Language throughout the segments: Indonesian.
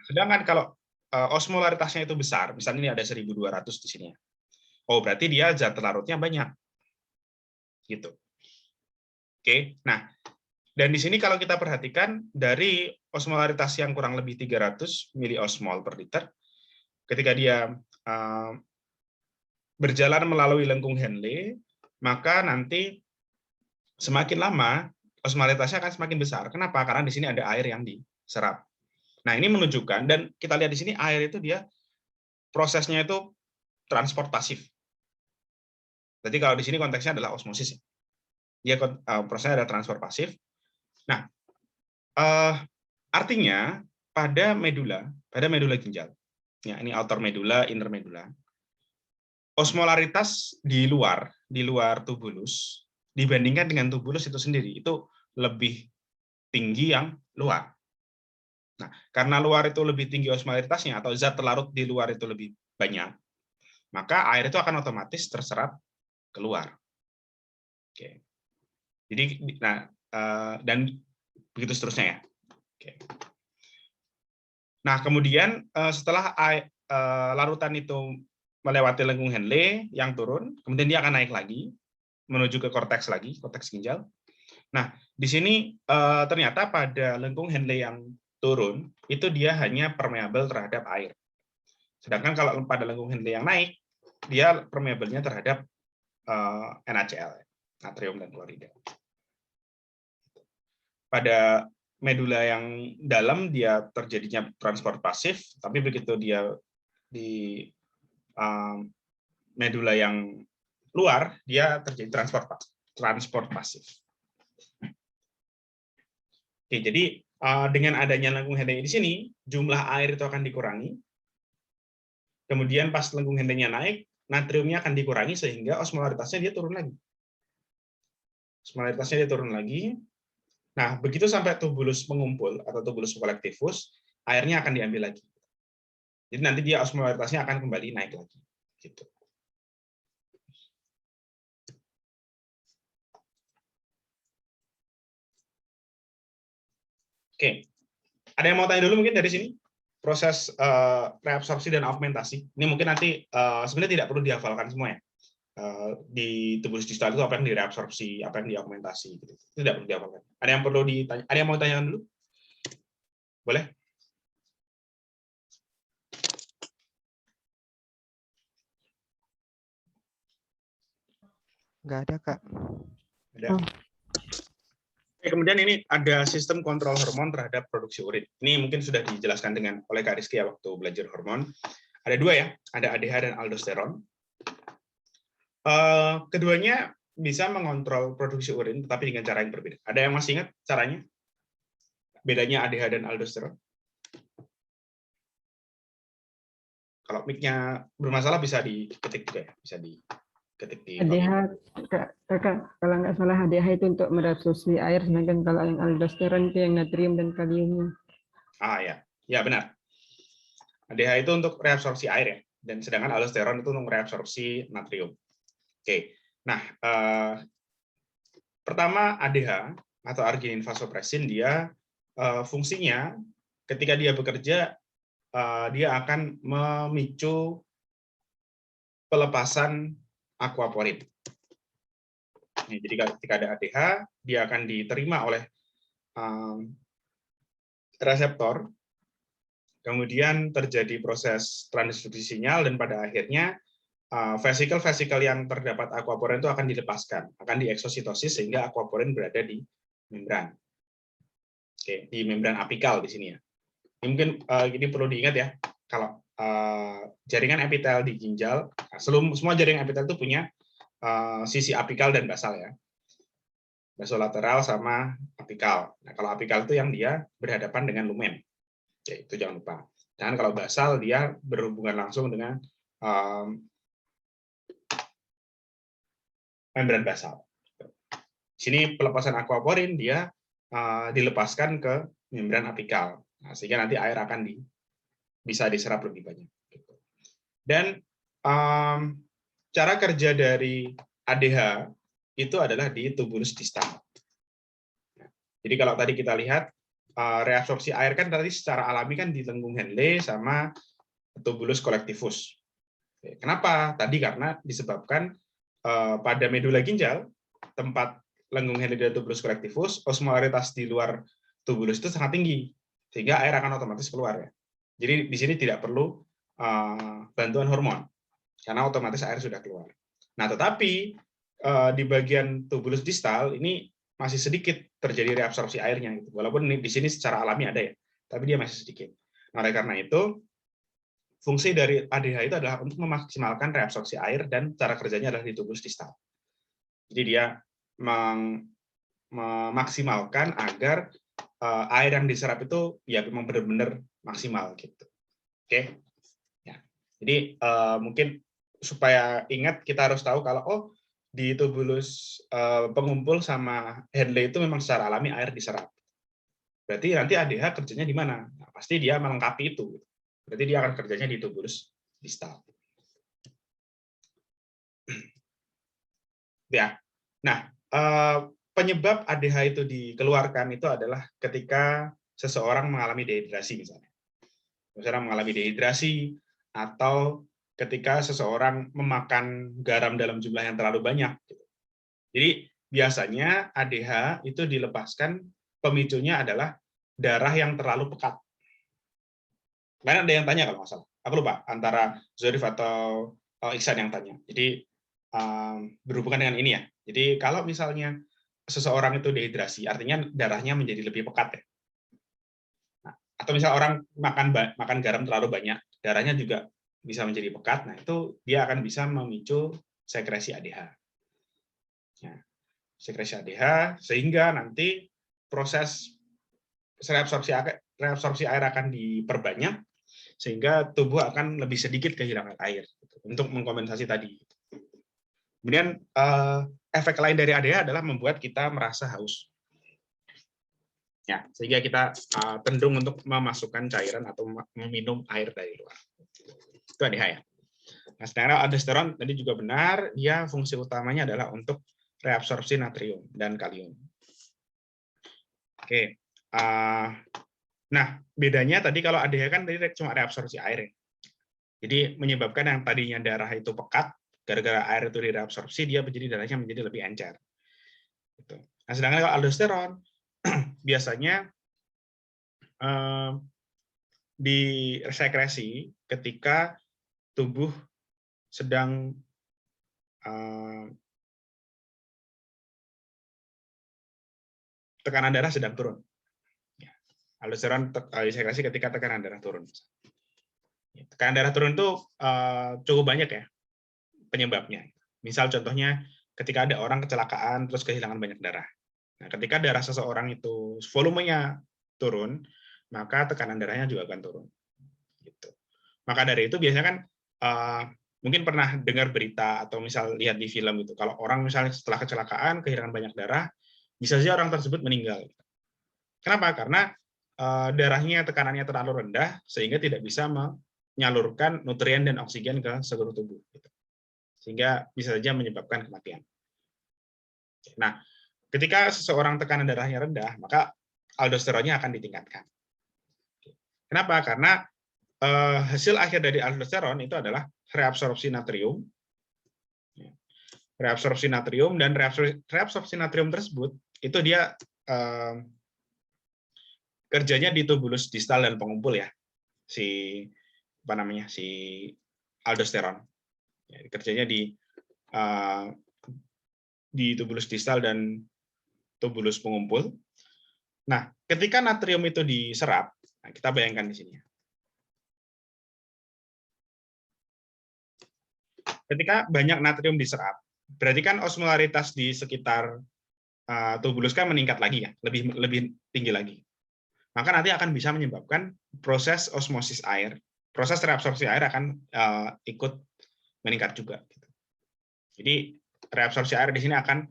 Sedangkan kalau osmolaritasnya itu besar, misalnya ini ada 1.200 di sini. Oh, berarti dia zat larutnya banyak. Gitu. Oke. Nah, dan di sini kalau kita perhatikan dari osmolaritas yang kurang lebih 300 miliosmol per liter, ketika dia berjalan melalui lengkung Henle, maka nanti semakin lama osmolaritasnya akan semakin besar. Kenapa? Karena di sini ada air yang diserap. Nah, ini menunjukkan, dan kita lihat di sini air itu dia prosesnya itu transport pasif. Jadi kalau di sini konteksnya adalah osmosis. Dia prosesnya ada transport pasif. Nah, artinya pada medula ginjal, ya ini outer medula, inner medula, osmolaritas di luar tubulus dibandingkan dengan tubulus itu sendiri itu lebih tinggi yang luar. Nah, karena luar itu lebih tinggi osmolaritasnya atau zat terlarut di luar itu lebih banyak, maka air itu akan otomatis terserap keluar. Oke. Jadi, nah, dan begitu seterusnya ya. Oke. Nah, kemudian setelah larutan itu melewati lengkung Henle yang turun, kemudian dia akan naik lagi menuju ke korteks ginjal. Nah, di sini ternyata pada lengkung Henle yang turun itu dia hanya permeabel terhadap air. Sedangkan kalau pada lengkung Henle yang naik, dia permeabelnya terhadap NaCl, natrium dan klorida. Pada medula yang dalam dia terjadinya transport pasif, tapi begitu dia di medula yang luar dia terjadi transport pasif. Oke, jadi dengan adanya lengkung Henle di sini, jumlah air itu akan dikurangi. Kemudian pas lengkung Henle-nya naik, natriumnya akan dikurangi sehingga osmolaritasnya dia turun lagi. Nah, begitu sampai tubulus mengumpul atau tubulus kolektivus, airnya akan diambil lagi. Jadi nanti dia osmolaritasnya akan kembali naik lagi. Gitu. Oke, ada yang mau tanya dulu mungkin dari sini? Proses reabsorpsi dan augmentasi. Ini mungkin nanti sebenarnya tidak perlu dihafalkan semua ya. Di tubulus distal itu apa yang direabsorpsi, apa yang diaugmentasi, gitu. Itu tidak perlu dihafalkan. Ada yang perlu ditanya? Ada yang mau tanyakan dulu? Boleh? Nggak ada, Kak. Ada. Kemudian ini ada sistem kontrol hormon terhadap produksi urin. Ini mungkin sudah dijelaskan oleh Kak Rizky ya waktu belajar hormon. Ada dua ya, ada ADH dan aldosteron. Keduanya bisa mengontrol produksi urin, tetapi dengan cara yang berbeda. Ada yang masih ingat caranya? Bedanya ADH dan aldosteron? Kalau mic-nya bermasalah bisa diketik juga ya, bisa diketik di ADH, kakak, kalau nggak salah ADH itu untuk mereabsorpsi air, sedangkan kalau yang aldosteron itu yang natrium dan kaliumnya. Ya benar. ADH itu untuk reabsorpsi air ya, dan sedangkan aldosteron itu untuk reabsorpsi natrium. Oke, nah pertama ADH atau arginin vasopressin dia fungsinya ketika dia bekerja dia akan memicu pelepasan aquaporin. Jadi ketika ada ADH, dia akan diterima oleh reseptor, kemudian terjadi proses transduksi sinyal, dan pada akhirnya vesikel-vesikel yang terdapat aquaporin itu akan dilepaskan, akan dieksositosis sehingga aquaporin berada di membran. Oke, di membran apikal di sini ya. Ini mungkin ini perlu diingat ya, kalau jaringan epitel di ginjal, semua jaringan epitel itu punya sisi apikal dan basal ya. Basolateral sama apikal. Nah, kalau apikal itu yang dia berhadapan dengan lumen. Ya, itu jangan lupa. Dan kalau basal dia berhubungan langsung dengan membran basal. Di sini pelepasan aquaporin dia dilepaskan ke membran apikal. Nah, sehingga nanti air akan bisa diserap lebih banyak. Dan cara kerja dari ADH itu adalah di tubulus distal. Jadi kalau tadi kita lihat reabsorpsi air kan tadi secara alami kan di lengkung Henle sama tubulus collectivus. Kenapa? Tadi karena disebabkan pada medula ginjal, tempat lengkung Henle dan tubulus collectivus, osmolaritas di luar tubulus itu sangat tinggi, sehingga air akan otomatis keluar. Ya. Jadi di sini tidak perlu bantuan hormon, karena otomatis air sudah keluar. Nah, tetapi di bagian tubulus distal ini masih sedikit terjadi reabsorpsi airnya, gitu. Walaupun di sini secara alami ada ya, tapi dia masih sedikit. Nah, oleh karena itu, fungsi dari ADH itu adalah untuk memaksimalkan reabsorpsi air dan cara kerjanya adalah di tubulus distal. Jadi dia memaksimalkan agar air yang diserap itu ya memang benar-benar maksimal gitu. Oke. Ya. Jadi mungkin supaya ingat kita harus tahu kalau di tubulus pengumpul sama Henle itu memang secara alami air diserap. Berarti nanti ADH kerjanya di mana? Nah, pasti dia melengkapi itu. Berarti dia akan kerjanya di tubulus distal. Ya. Nah, penyebab ADH itu dikeluarkan itu adalah ketika seseorang mengalami dehidrasi misalnya. Seseorang mengalami dehidrasi atau ketika seseorang memakan garam dalam jumlah yang terlalu banyak. Jadi biasanya ADH itu dilepaskan, pemicunya adalah darah yang terlalu pekat. Kemarin ada yang tanya kalau nggak salah. Aku lupa, antara Zorif atau Iksan yang tanya. Jadi berhubungan dengan ini ya. Jadi kalau misalnya seseorang itu dehidrasi, artinya darahnya menjadi lebih pekat ya. Nah, atau misalnya orang makan garam terlalu banyak, darahnya juga bisa menjadi pekat. Nah, itu dia akan bisa memicu sekresi ADH. Ya, sekresi ADH sehingga nanti proses reabsorpsi air akan diperbanyak sehingga tubuh akan lebih sedikit kehilangan air untuk mengkompensasi tadi. Kemudian efek lain dari ADH adalah membuat kita merasa haus. Ya, sehingga kita cenderung untuk memasukkan cairan atau meminum air dari luar. Itu ADH ya. Nah, sedangkan aldosteron tadi juga benar, dia fungsi utamanya adalah untuk reabsorpsi natrium dan kalium. Oke. Nah, bedanya tadi kalau ADH kan tadi cuma reabsorpsi air. Jadi menyebabkan yang tadinya darah itu pekat, gara-gara air itu direabsorpsi, dia menjadi darahnya menjadi lebih encer. Nah, sedangkan kalau aldosteron biasanya disekresi ketika tubuh sedang tekanan darah sedang turun. Aldosteron disekresi ketika tekanan darah turun. Tekanan darah turun itu cukup banyak ya penyebabnya. Misal contohnya ketika ada orang kecelakaan terus kehilangan banyak darah. Nah, ketika darah seseorang itu volumenya turun, maka tekanan darahnya juga akan turun. Gitu. Maka dari itu biasanya kan mungkin pernah dengar berita atau misal lihat di film gitu. Kalau orang misalnya setelah kecelakaan kehilangan banyak darah, bisa saja orang tersebut meninggal. Kenapa? Karena darahnya tekanannya terlalu rendah sehingga tidak bisa menyalurkan nutrien dan oksigen ke seluruh tubuh. Sehingga bisa saja menyebabkan kematian. Nah, ketika seseorang tekanan darahnya rendah, maka aldosteronnya akan ditingkatkan. Kenapa? Karena hasil akhir dari aldosteron itu adalah reabsorpsi natrium. Reabsorpsi natrium dan reabsorpsi natrium tersebut itu dia kerjanya di tubulus distal dan pengumpul ya. Si aldosteron. Ya, kerjanya di tubulus distal dan tubulus pengumpul. Nah, ketika natrium itu diserap, nah kita bayangkan di sini. Ketika banyak natrium diserap, berarti kan osmolaritas di sekitar tubulus kan meningkat lagi ya, lebih tinggi lagi. Maka nanti akan bisa menyebabkan proses osmosis air, proses reabsorpsi air akan ikut meningkat juga. Jadi reabsorpsi air di sini akan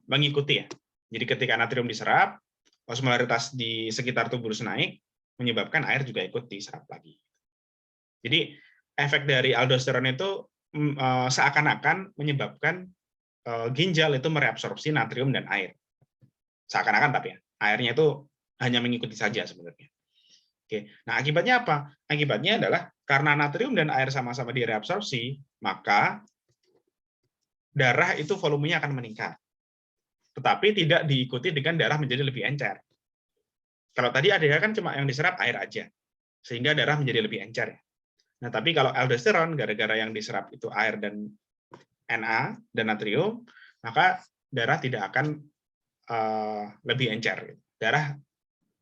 mengikuti ya. Jadi ketika natrium diserap, osmolaritas di sekitar tubulus naik, menyebabkan air juga ikut diserap lagi. Jadi efek dari aldosteron itu seakan-akan menyebabkan ginjal itu mereabsorpsi natrium dan air. Seakan-akan tapi ya, airnya itu hanya mengikuti saja sebenarnya. Oke, nah akibatnya apa? Akibatnya adalah karena natrium dan air sama-sama direabsorpsi, maka darah itu volumenya akan meningkat. Tetapi tidak diikuti dengan darah menjadi lebih encer. Kalau tadi ADH kan cuma yang diserap air aja, sehingga darah menjadi lebih encer. Nah, tapi kalau aldosteron, gara-gara yang diserap itu air dan Na dan natrium, maka darah tidak akan lebih encer. Darah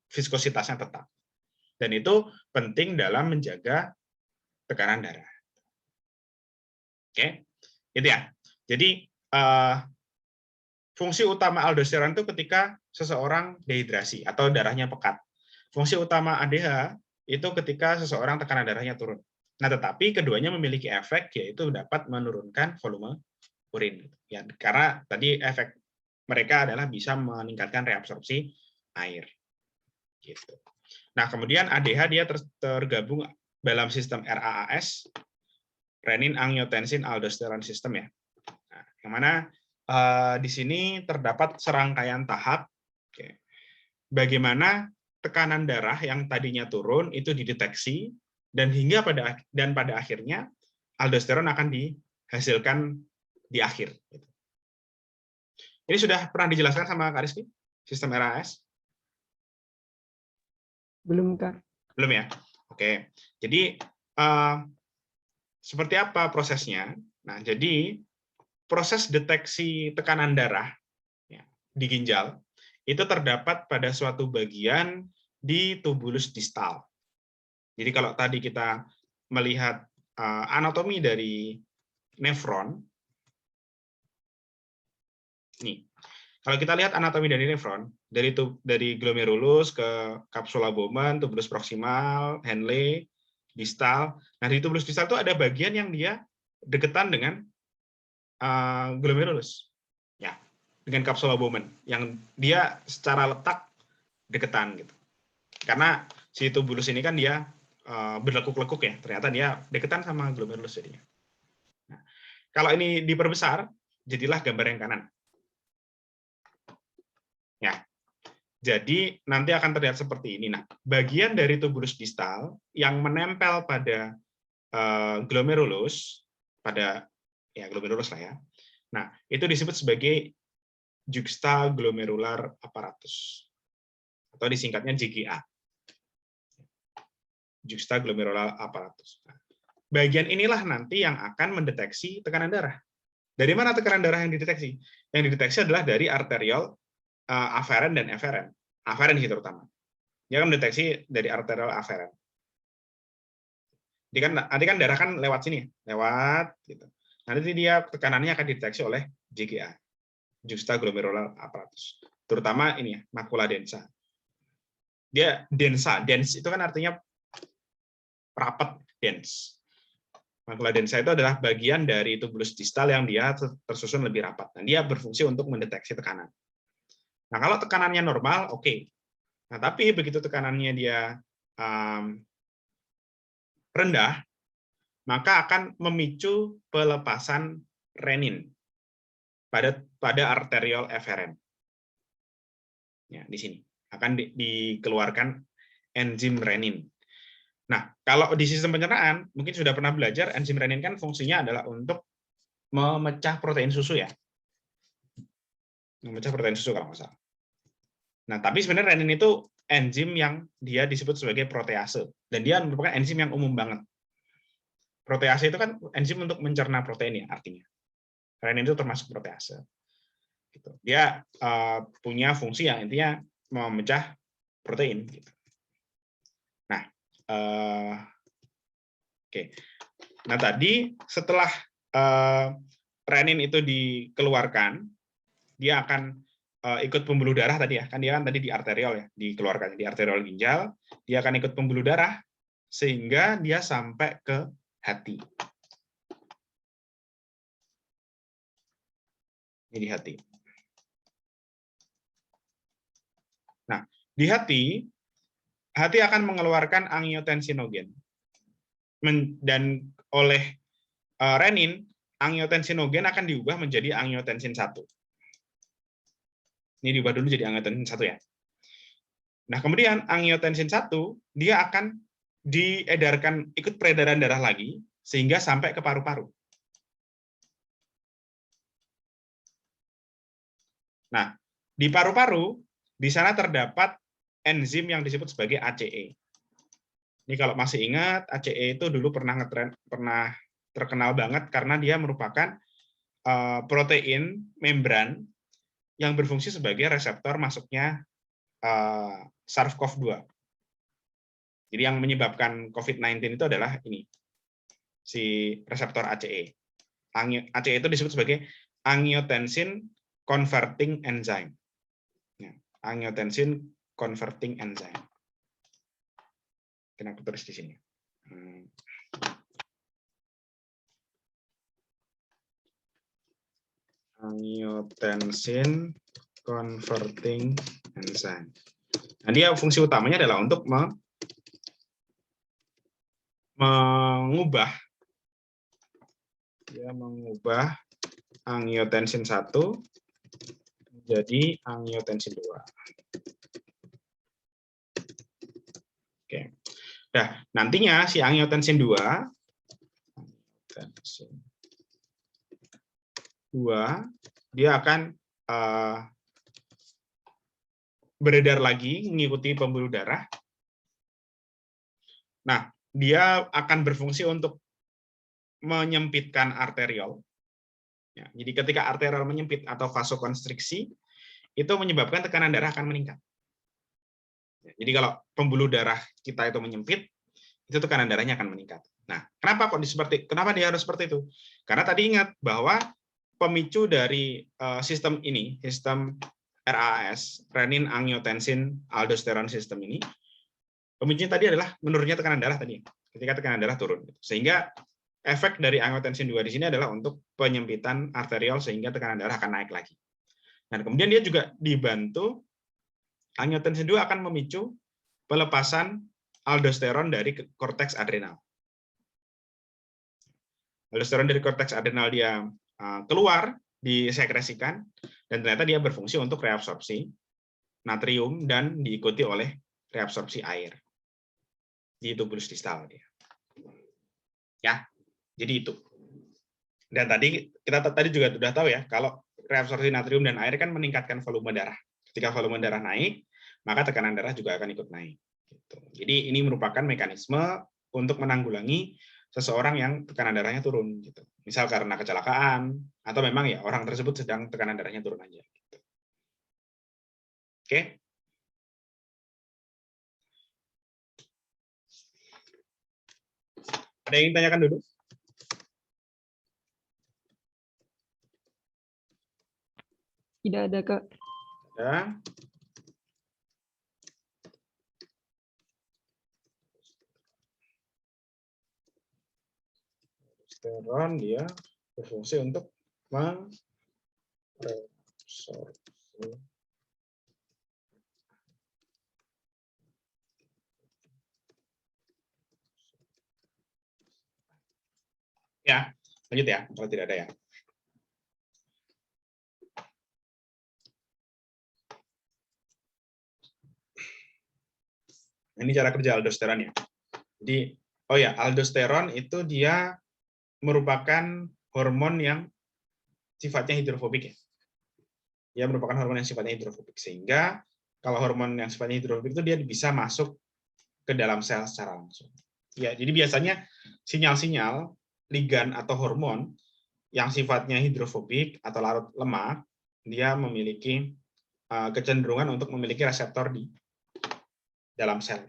viskositasnya tetap. Dan itu penting dalam menjaga tekanan darah. Oke, itu ya. Jadi fungsi utama aldosteron itu ketika seseorang dehidrasi atau darahnya pekat. Fungsi utama ADH itu ketika seseorang tekanan darahnya turun. Nah, tetapi keduanya memiliki efek yaitu dapat menurunkan volume urin. Ya, karena tadi efek mereka adalah bisa meningkatkan reabsorpsi air. Gitu. Nah, kemudian ADH dia tergabung dalam sistem RAAS, renin angiotensin aldosteron system ya. Nah, yang mana di sini terdapat serangkaian tahap. Oke. Bagaimana tekanan darah yang tadinya turun itu dideteksi dan pada akhirnya aldosteron akan dihasilkan di akhir. Ini sudah pernah dijelaskan sama Kak Rizky sistem RAS? Belum, Kak. Belum ya? Oke. Jadi seperti apa prosesnya? Nah, jadi proses deteksi tekanan darah ya, di ginjal itu terdapat pada suatu bagian di tubulus distal. Jadi kalau tadi kita melihat anatomi dari nefron, nih, kalau kita lihat anatomi dari nefron, dari glomerulus ke kapsula Bowman, tubulus proksimal, Henle, distal. Nah, di tubulus distal itu ada bagian yang dia deketan dengan glomerulus, ya, dengan kapsula Bowman, yang dia secara letak deketan gitu. Karena si tubulus ini kan dia berlekuk-lekuk ya, ternyata dia deketan sama glomerulus jadinya. Nah, kalau ini diperbesar, jadilah gambar yang kanan. Ya, jadi nanti akan terlihat seperti ini. Nah, bagian dari tubulus distal yang menempel pada glomerulus, pada ya glomerulus lah ya. Nah, itu disebut sebagai juxtaglomerular apparatus atau disingkatnya JGA. Juxtaglomerular apparatus. Nah, bagian inilah nanti yang akan mendeteksi tekanan darah. Dari mana tekanan darah yang dideteksi? Yang dideteksi adalah dari arteriol, aferen dan eferen. Aferen sih terutama. Dia akan mendeteksi dari arteriol aferen. Nanti kan darah kan lewat sini, lewat gitu. Nanti dia tekanannya akan dideteksi oleh JGA, juxtaglomerular apparatus. Terutama ini ya, makula densa. Dia densa, dense itu kan artinya rapat, dense. Makula densa itu adalah bagian dari tubulus distal yang dia tersusun lebih rapat. Dan dia berfungsi untuk mendeteksi tekanan. Nah, kalau tekanannya normal, oke. Nah, tapi begitu tekanannya dia rendah, maka akan memicu pelepasan renin pada arteriol eferen. Ya, di sini akan dikeluarkan enzim renin. Nah, kalau di sistem pencernaan, mungkin sudah pernah belajar, enzim renin kan fungsinya adalah untuk memecah protein susu ya. Memecah protein susu kalau nggak salah. Nah, tapi sebenarnya renin itu enzim yang dia disebut sebagai protease. Dan dia merupakan enzim yang umum banget. Protease itu kan enzim untuk mencerna protein ya, artinya. Renin itu termasuk protease. Gitu. Dia punya fungsi yang intinya memecah protein. Gitu. Nah, oke. Nah, tadi setelah renin itu dikeluarkan, dia akan ikut pembuluh darah tadi ya. Kan dia kan tadi di arteriol ya, dikeluarkan di arteriol ginjal, dia akan ikut pembuluh darah sehingga dia sampai ke hati. Ini di hati. Nah, di hati akan mengeluarkan angiotensinogen. Dan oleh renin, angiotensinogen akan diubah menjadi angiotensin 1. Ini diubah dulu jadi angiotensin 1 ya. Nah, kemudian angiotensin 1 dia akan diedarkan ikut peredaran darah lagi sehingga sampai ke paru-paru. Nah, di paru-paru di sana terdapat enzim yang disebut sebagai ACE. Ini kalau masih ingat, ACE itu dulu pernah terkenal banget karena dia merupakan protein membran yang berfungsi sebagai reseptor masuknya SARS-CoV-2. Jadi yang menyebabkan COVID-19 itu adalah ini, si reseptor ACE. ACE itu disebut sebagai angiotensin converting enzyme. Angiotensin converting enzyme. Kenapa tulis di sini? Angiotensin converting enzyme. Nah, dia fungsi utamanya adalah untuk mengubah angiotensin 1 menjadi angiotensin 2. Oke. Nah, nantinya si angiotensin 2 dia akan beredar lagi mengikuti pembuluh darah. Nah, dia akan berfungsi untuk menyempitkan arteriol. Ya, jadi ketika arteriol menyempit atau vasokonstriksi, itu menyebabkan tekanan darah akan meningkat. Ya, jadi kalau pembuluh darah kita itu menyempit, itu tekanan darahnya akan meningkat. Nah, kenapa dia harus seperti itu? Karena tadi ingat bahwa pemicu dari sistem ini, sistem RAS, renin angiotensin aldosteron sistem ini, pemicunya tadi adalah menurunnya tekanan darah tadi, ketika tekanan darah turun. Sehingga efek dari angiotensin 2 di sini adalah untuk penyempitan arteriol sehingga tekanan darah akan naik lagi. Dan kemudian dia juga dibantu, angiotensin 2 akan memicu pelepasan aldosteron dari korteks adrenal. Aldosteron dari korteks adrenal dia keluar, disekresikan, dan ternyata dia berfungsi untuk reabsorpsi natrium dan diikuti oleh reabsorpsi air di tubulus distal dia. Ya, jadi itu. Dan kita tadi juga sudah tahu ya, kalau reabsorpsi natrium dan air kan meningkatkan volume darah. Ketika volume darah naik, maka tekanan darah juga akan ikut naik. Jadi ini merupakan mekanisme untuk menanggulangi seseorang yang tekanan darahnya turun. Gitu. Misal karena kecelakaan, atau memang ya orang tersebut sedang tekanan darahnya turun aja. Gitu. Oke. Ada yang ingin tanyakan dulu? Tidak ada, Kak. Ada. Aldosteron dia berfungsi untuk mereabsorpsi ya, lanjut ya, kalau tidak ada ya. Ini cara kerja aldosteron ya. Jadi, aldosteron itu dia merupakan hormon yang sifatnya hidrofobik ya. Dia merupakan hormon yang sifatnya hidrofobik, sehingga kalau hormon yang sifatnya hidrofobik itu dia bisa masuk ke dalam sel secara langsung. Ya, jadi biasanya sinyal-sinyal ligan atau hormon yang sifatnya hidrofobik atau larut lemak, dia memiliki kecenderungan untuk memiliki reseptor di dalam sel.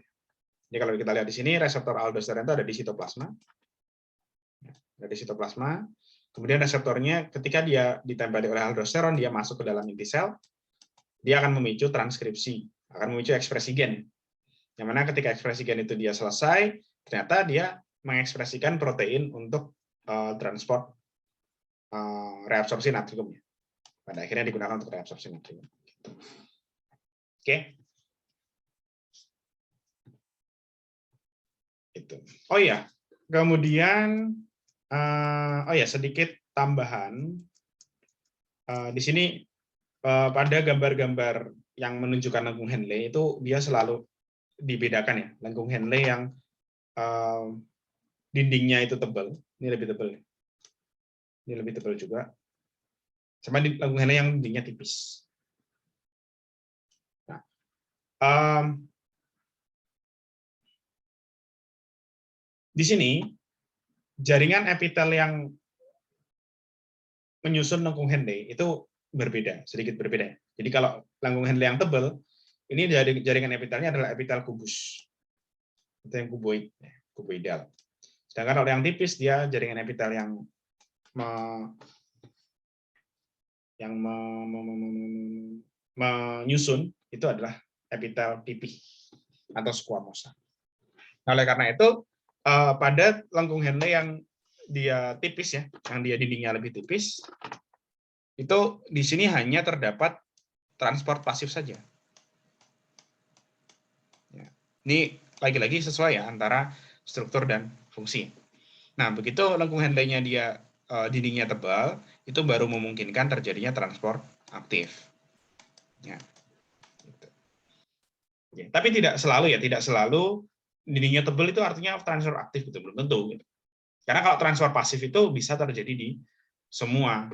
Jadi kalau kita lihat di sini, reseptor aldosteron itu ada di sitoplasma. Ada di sitoplasma. Kemudian reseptornya ketika dia ditempeli oleh aldosteron, dia masuk ke dalam inti sel, dia akan memicu transkripsi, akan memicu ekspresi gen. Yang mana ketika ekspresi gen itu dia selesai, ternyata dia mengekspresikan protein untuk transport reabsorpsi natriumnya. Pada akhirnya digunakan untuk reabsorpsi natrium. Oke. Itu. Oh iya, kemudian sedikit tambahan di sini pada gambar-gambar yang menunjukkan lengkung Henle itu dia selalu dibedakan ya. Lengkung Henle yang dindingnya itu tebal, ini lebih tebal nih. Ini lebih tebal juga. Sama lengkung Henle yang dindingnya tipis. Nah, di sini jaringan epitel yang menyusun lengkung Henle itu berbeda, sedikit berbeda. Jadi kalau lengkung Henle yang tebal, ini jaringan epitelnya adalah epitel kubus. Itu yang kuboidal. Sedangkan kalau yang tipis dia jaringan epitel yang menyusun itu adalah epitel pipih atau squamosa. Nah, oleh karena itu pada lengkung Henle yang dia tipis ya, yang dia dindingnya lebih tipis, itu di sini hanya terdapat transport pasif saja. Ya. Ini lagi-lagi sesuai ya antara struktur dan fungsi. Nah, begitu lengkung Henle-nya dia dindingnya tebal, itu baru memungkinkan terjadinya transport aktif. Ya. Gitu. Ya, tapi tidak selalu ya, tidak selalu dindingnya tebal itu artinya transport aktif, gitu belum tentu. Gitu. Karena kalau transfer pasif itu bisa terjadi di semua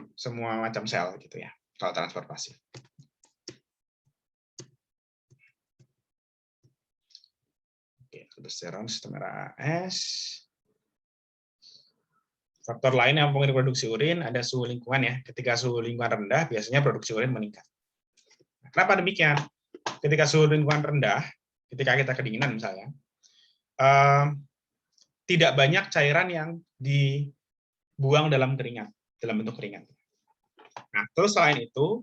macam sel gitu ya. Kalau transfer pasif. Oke, aldosteron sistem RAS. Faktor lain yang mempengaruhi produksi urin ada suhu lingkungan ya. Ketika suhu lingkungan rendah, biasanya produksi urin meningkat. Kenapa demikian? Ketika suhu lingkungan rendah, ketika kita kedinginan misalnya, tidak banyak cairan yang dibuang dalam keringat, dalam bentuk keringat. Nah, terus selain itu,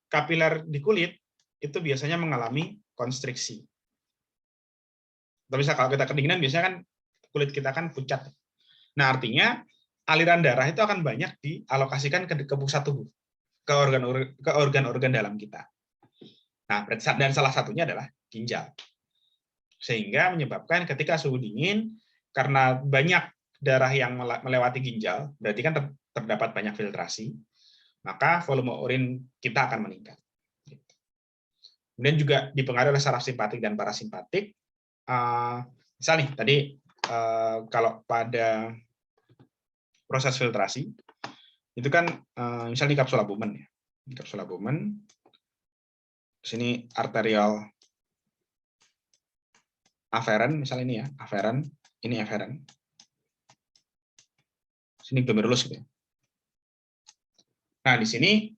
kapiler di kulit itu biasanya mengalami konstriksi. Tapi kalau kita kedinginan biasanya kan kulit kita kan pucat. Nah, artinya aliran darah itu akan banyak dialokasikan ke pusat tubuh, ke organ-organ dalam kita. Nah, dan salah satunya adalah ginjal. Sehingga menyebabkan ketika suhu dingin, karena banyak darah yang melewati ginjal, berarti kan terdapat banyak filtrasi, maka volume urin kita akan meningkat. Kemudian juga dipengaruhi oleh saraf simpatik dan parasimpatik. Misal nih, tadi kalau pada proses filtrasi, itu kan misalnya di kapsul albumen ya. Di kapsul albumen, sini arterial aferen, misalnya ini ya, aferen, ini eferen. Sini glomerulus gitu ya. Nah, di sini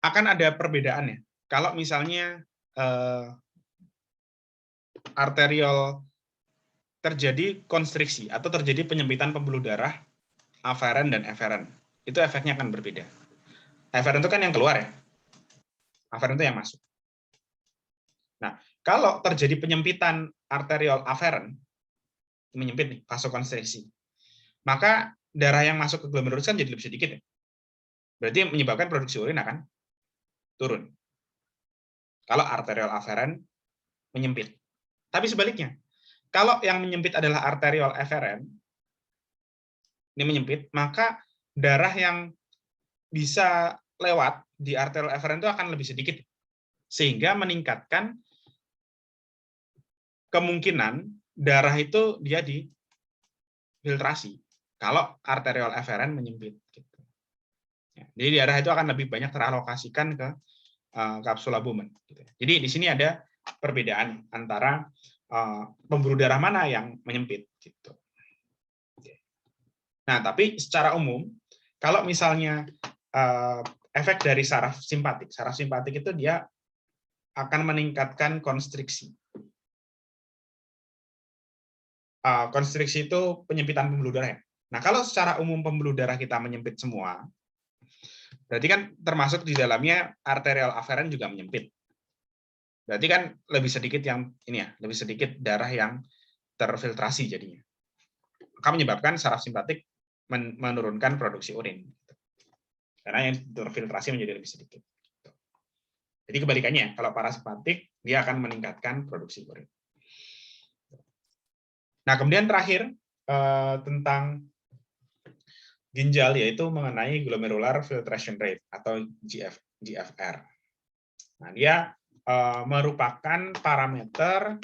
akan ada perbedaan ya. Kalau misalnya arterial terjadi konstriksi atau terjadi penyempitan pembuluh darah aferen dan eferen, itu efeknya akan berbeda. Eferen itu kan yang keluar ya, aferen itu yang masuk. Nah, kalau terjadi penyempitan arterial aferen, menyempit nih, vasokonstriksi, maka darah yang masuk ke glomerulus kan jadi lebih sedikit ya. Berarti menyebabkan produksi urin akan turun. Kalau arterial aferen menyempit. Tapi sebaliknya, kalau yang menyempit adalah arterial eferen, ini menyempit, maka darah yang bisa lewat di arterial eferen itu akan lebih sedikit. Sehingga meningkatkan kemungkinan darah itu dia difiltrasi. Kalau arterial eferen menyempit. Jadi darah itu akan lebih banyak teralokasikan ke kapsul albumen. Jadi di sini ada perbedaan antara pembuluh darah mana yang menyempit. Nah, tapi secara umum, kalau misalnya efek dari saraf simpatik itu dia akan meningkatkan konstriksi. Konstriksi itu penyempitan pembuluh darah. Nah, kalau secara umum pembuluh darah kita menyempit semua, berarti kan termasuk di dalamnya arterial aferen juga menyempit. Berarti kan lebih sedikit yang ini ya, lebih sedikit darah yang terfiltrasi jadinya. Maka menyebabkan saraf simpatik menurunkan produksi urin. Karena yang terfiltrasi menjadi lebih sedikit. Jadi kebalikannya, kalau parasimpatik dia akan meningkatkan produksi urin. Nah, kemudian terakhir tentang ginjal yaitu mengenai glomerular filtration rate atau GFR. Nah, dia merupakan parameter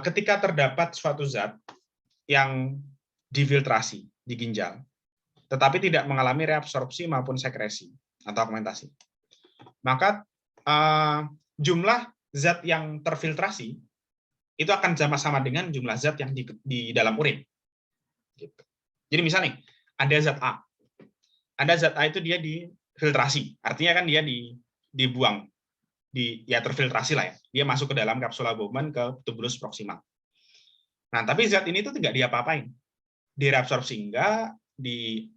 ketika terdapat suatu zat yang difiltrasi di ginjal, tetapi tidak mengalami reabsorpsi maupun sekresi atau augmentasi, maka jumlah zat yang terfiltrasi itu akan sama-sama dengan jumlah zat yang di dalam urin. Gitu. Jadi misalnya ada zat A, itu dia difiltrasi, artinya kan dia dibuang, ya terfiltrasi lah ya, dia masuk ke dalam kapsula Bowman ke tubulus proksimal. Nah, tapi zat ini tuh tidak diapa-apain, direabsorpsi enggak, di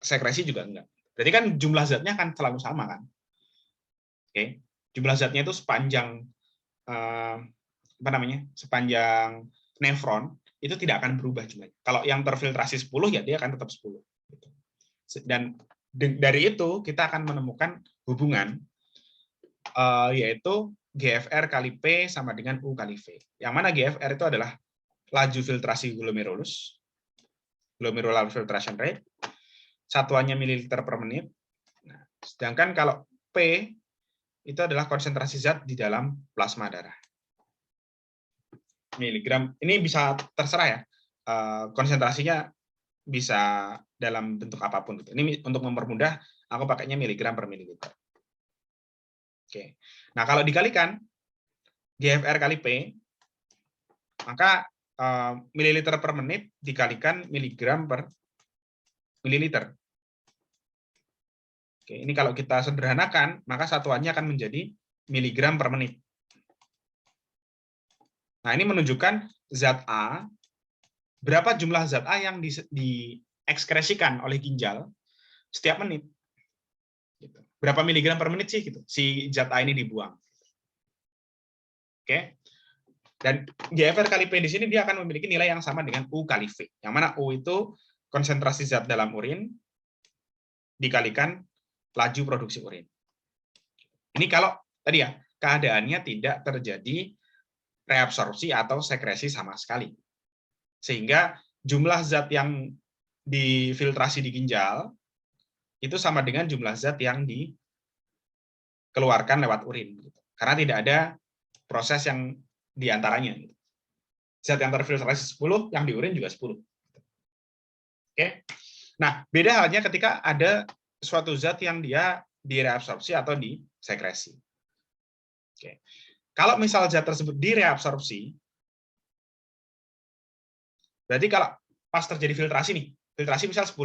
sekresi juga enggak. Berarti kan jumlah zatnya kan selalu sama kan? Oke, jumlah zatnya itu sepanjang sepanjang nefron itu tidak akan berubah jumlahnya. Kalau yang terfiltrasi 10 ya dia akan tetap 10. Dan dari itu kita akan menemukan hubungan yaitu GFR kali P sama dengan U kali V. Yang mana GFR itu adalah laju filtrasi glomerulus, glomerular filtration rate, satuannya mililiter per menit. Nah, sedangkan kalau P itu adalah konsentrasi zat di dalam plasma darah. Miligram, ini bisa terserah ya, konsentrasinya bisa dalam bentuk apapun. Ini untuk mempermudah, aku pakainya miligram per mililiter. Oke. Nah, kalau dikalikan GFR kali P, maka mililiter per menit dikalikan miligram per mililiter. Oke, ini kalau kita sederhanakan, maka satuannya akan menjadi miligram per menit. Nah, ini menunjukkan zat A, berapa jumlah zat A yang diekskresikan oleh ginjal setiap menit. Berapa miligram per menit sih gitu, si zat A ini dibuang. Oke. Dan GFR kali P di sini dia akan memiliki nilai yang sama dengan U kali V. Yang mana U itu konsentrasi zat dalam urin dikalikan laju produksi urin. Ini kalau tadi ya, keadaannya tidak terjadi reabsorpsi atau sekresi sama sekali. Sehingga jumlah zat yang difiltrasi di ginjal itu sama dengan jumlah zat yang dikeluarkan lewat urin. Karena tidak ada proses yang diantaranya. Zat yang terfiltrasi 10, yang di urin juga 10. Oke. Nah, beda halnya ketika ada suatu zat yang dia direabsorpsi atau disekresi. Oke. Kalau misal zat tersebut direabsorpsi, berarti kalau pas terjadi filtrasi nih, filtrasi misal 10.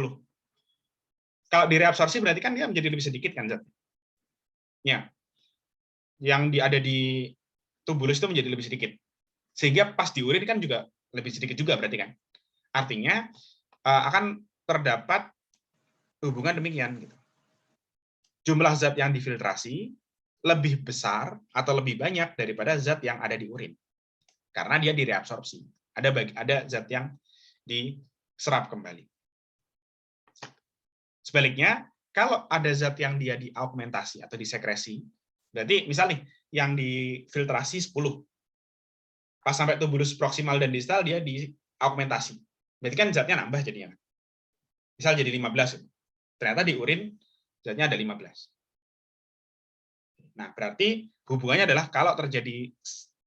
Kalau direabsorpsi berarti kan dia menjadi lebih sedikit kan zatnya. Ya. Yang ada di tubulus itu menjadi lebih sedikit. Sehingga pas di urin kan juga lebih sedikit juga berarti kan. Artinya akan terdapat hubungan demikian gitu. Jumlah zat yang difiltrasi lebih besar atau lebih banyak daripada zat yang ada di urin. Karena dia direabsorpsi. Ada zat yang diserap kembali. Sebaliknya, kalau ada zat yang dia diaugmentasi atau disekresi, berarti misal nih, yang difiltrasi 10, pas sampai tubulus proksimal dan distal dia diaugmentasi. Berarti kan zatnya nambah jadinya. Misal jadi 15. Ternyata di urin zatnya ada 15. Nah, berarti hubungannya adalah kalau terjadi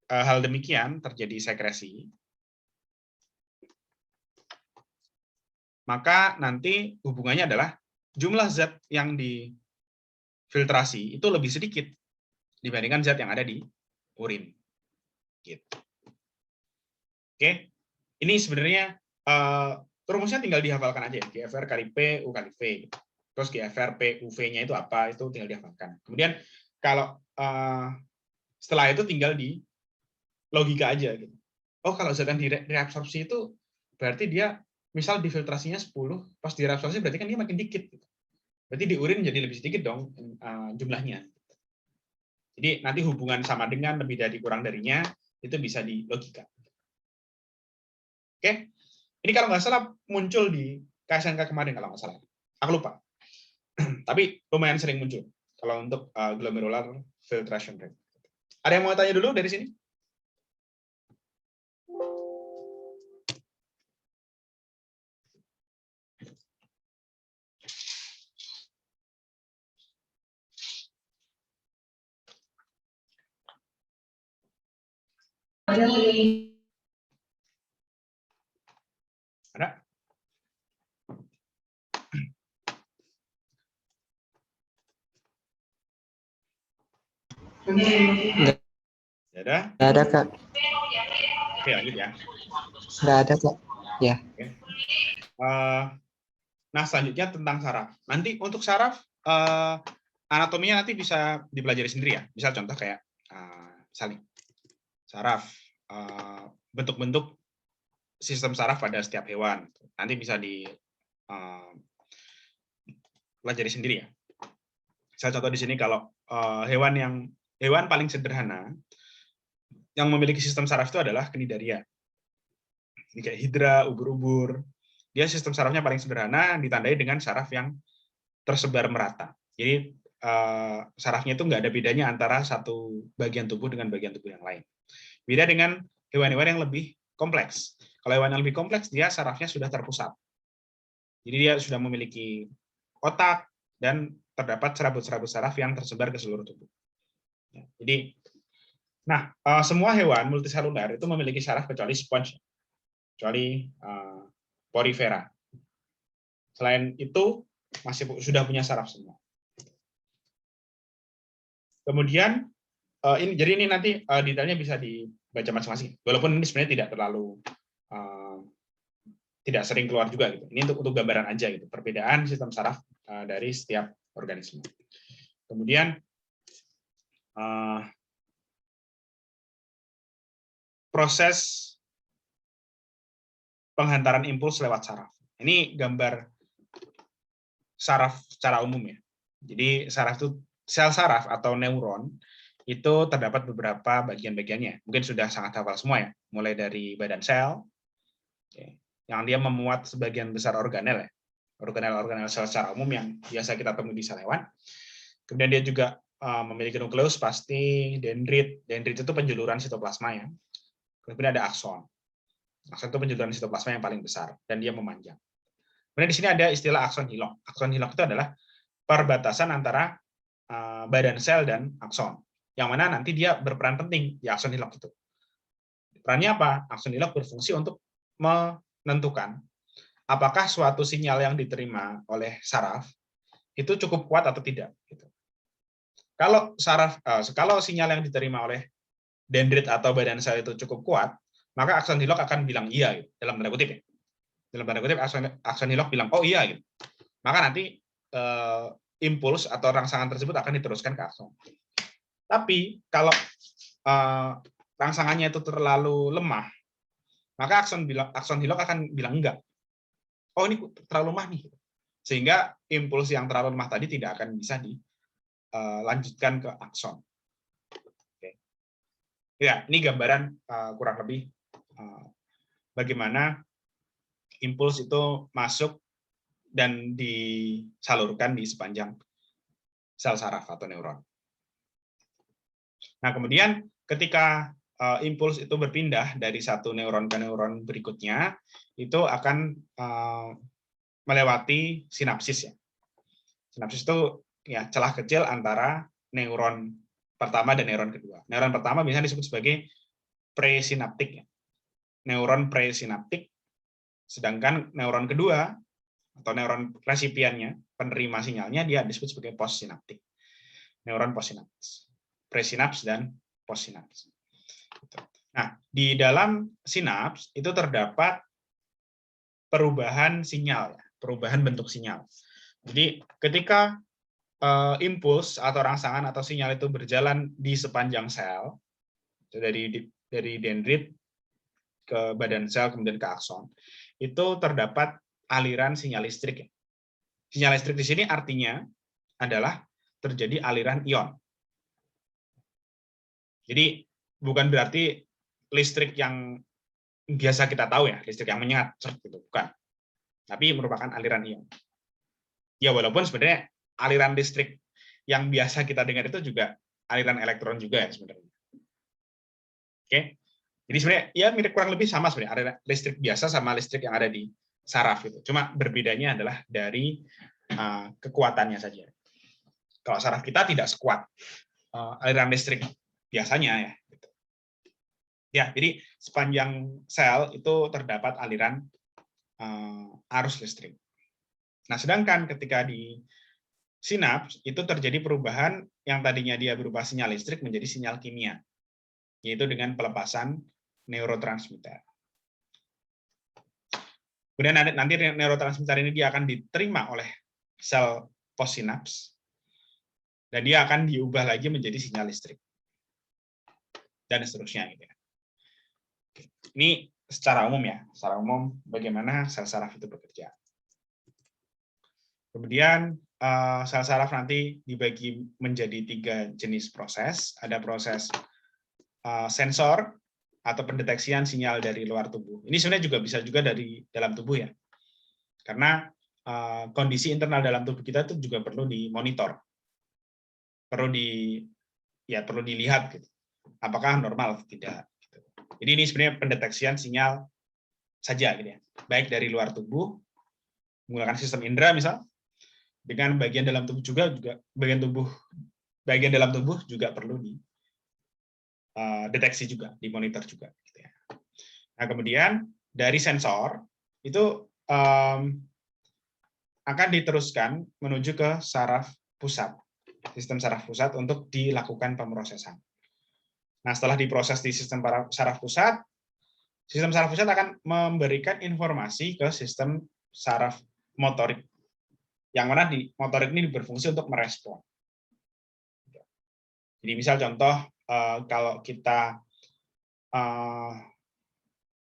hal demikian, terjadi sekresi, maka nanti hubungannya adalah jumlah zat yang difiltrasi itu lebih sedikit dibandingkan zat yang ada di urin. Gitu. Oke, ini sebenarnya rumusnya tinggal dihafalkan aja, GFR kali P, U kali V. Terus GFR P, U, V-nya itu apa, itu tinggal dihafalkan. Kemudian kalau setelah itu tinggal di logika aja. Gitu. Oh, kalau zat yang direabsorpsi itu berarti dia misal difiltrasinya 10, pas direabsorpsi berarti kan dia makin dikit. Gitu. Berarti di urin jadi lebih sedikit dong jumlahnya. Jadi nanti hubungan sama dengan, lebih dari, kurang darinya, itu bisa di logika. Oke, ini kalau nggak salah muncul di KSNK kemarin kalau nggak salah. Aku lupa. Tapi lumayan sering muncul kalau untuk glomerular filtration rate. Ada yang mau tanya dulu dari sini? Ada? Tidak ada? Nggak ada, Kak. Oke, lanjut ya. Nggak ada, Kak. Ya. Oke. Nah, selanjutnya tentang saraf. Nanti untuk saraf, anatominya nanti bisa dipelajari sendiri ya. Misal contoh kayak, misalnya saraf, bentuk-bentuk sistem saraf pada setiap hewan. Nanti bisa dipelajari sendiri ya. Saya contoh di sini kalau hewan paling sederhana yang memiliki sistem saraf itu adalah cnidaria. Ini kayak hidra, ubur-ubur. Dia sistem sarafnya paling sederhana, ditandai dengan saraf yang tersebar merata. Jadi sarafnya itu nggak ada bedanya antara satu bagian tubuh dengan bagian tubuh yang lain. Beda dengan hewan-hewan yang lebih kompleks. Kalau hewan yang lebih kompleks, dia sarafnya sudah terpusat. Jadi dia sudah memiliki otak dan terdapat serabut-serabut saraf yang tersebar ke seluruh tubuh. Jadi, semua hewan multiseluler itu memiliki saraf kecuali sponge, kecuali porifera. Selain itu, masih sudah punya saraf semua. Kemudian, jadi ini nanti detailnya bisa dibaca masing-masing. Walaupun ini sebenarnya tidak terlalu tidak sering keluar juga gitu. Ini untuk gambaran aja gitu. Perbedaan sistem saraf dari setiap organisme. Kemudian proses penghantaran impuls lewat saraf. Ini gambar saraf secara umum ya. Jadi saraf itu sel saraf atau neuron itu terdapat beberapa bagian-bagiannya. Mungkin sudah sangat hafal semua ya. Mulai dari badan sel, yang dia memuat sebagian besar organel ya. Organel-organel sel secara umum yang biasa kita temui di sel hewan. Kemudian dia juga memiliki nukleus pasti, dendrit. Dendrit itu penjuluran sitoplasma ya. Kemudian ada akson. Akson itu penjuluran sitoplasma yang paling besar dan dia memanjang. Kemudian di sini ada istilah akson hilok. Akson hilok itu adalah perbatasan antara badan sel dan akson. Yang mana nanti dia berperan penting di akson hilok itu. Perannya apa? Akson hilok berfungsi untuk menentukan apakah suatu sinyal yang diterima oleh saraf itu cukup kuat atau tidak. Kalau sinyal yang diterima oleh dendrit atau badan sel itu cukup kuat, maka akson hilok akan bilang iya, gitu, dalam tanda kutip ya. Dalam tanda kutip akson hilok bilang oh iya, gitu. Maka nanti impuls atau rangsangan tersebut akan diteruskan ke akson. Tapi kalau rangsangannya itu terlalu lemah, maka akson hilok akan bilang enggak. Oh ini terlalu lemah nih, sehingga impuls yang terlalu lemah tadi tidak akan bisa dilanjutkan ke akson. Oke. Ya, ini gambaran kurang lebih bagaimana impuls itu masuk dan disalurkan di sepanjang sel saraf atau neuron. Nah, kemudian ketika impuls itu berpindah dari satu neuron ke neuron berikutnya, itu akan melewati sinapsis ya. Sinapsis itu ya celah kecil antara neuron pertama dan neuron kedua. Neuron pertama biasanya disebut sebagai presinaptik ya. Neuron presinaptik, sedangkan neuron kedua atau neuron resipiennya, penerima sinyalnya, dia disebut sebagai postsinaptik. Neuron postsinaps, presinaps dan postsinaps. Nah, di dalam sinaps itu terdapat perubahan sinyal, perubahan bentuk sinyal. Jadi ketika impuls atau rangsangan atau sinyal itu berjalan di sepanjang sel, dari dendrit ke badan sel kemudian ke akson, itu terdapat aliran sinyal listrik. Sinyal listrik di sini artinya adalah terjadi aliran ion. Jadi bukan berarti listrik yang biasa kita tahu ya, listrik yang menyengat, gitu, bukan. Tapi merupakan aliran ion. Ya walaupun sebenarnya aliran listrik yang biasa kita dengar itu juga aliran elektron juga ya sebenarnya. Oke. Jadi sebenarnya ya mirip kurang lebih sama sebenarnya aliran listrik biasa sama listrik yang ada di saraf itu. Cuma berbedanya adalah dari kekuatannya saja. Kalau saraf kita tidak sekuat aliran listrik biasanya ya. Ya, jadi sepanjang sel itu terdapat aliran arus listrik. Nah, sedangkan ketika di sinaps itu terjadi perubahan yang tadinya dia berupa sinyal listrik menjadi sinyal kimia, yaitu dengan pelepasan neurotransmitter. Kemudian nanti neurotransmitter ini dia akan diterima oleh sel postsinaps dan dia akan diubah lagi menjadi sinyal listrik dan seterusnya gitu ya. Ini secara umum ya, secara umum bagaimana sel saraf itu bekerja. Kemudian sel saraf nanti dibagi menjadi 3 jenis proses. Ada proses sensor atau pendeteksian sinyal dari luar tubuh. Ini sebenarnya juga bisa juga dari dalam tubuh ya. Karena kondisi internal dalam tubuh kita itu juga perlu dimonitor. Perlu dilihat gitu. Apakah normal atau tidak. Jadi ini sebenarnya pendeteksian sinyal saja gitu ya. Baik dari luar tubuh menggunakan sistem indera misal, dengan bagian dalam tubuh juga bagian dalam tubuh juga perlu dideteksi juga, dimonitor juga gitu ya. Nah, kemudian dari sensor itu akan diteruskan menuju ke saraf pusat. Sistem saraf pusat untuk dilakukan pemrosesan. Nah, setelah diproses di sistem saraf pusat akan memberikan informasi ke sistem saraf motorik. Yang mana di motorik ini berfungsi untuk merespon. Jadi misal contoh, kalau kita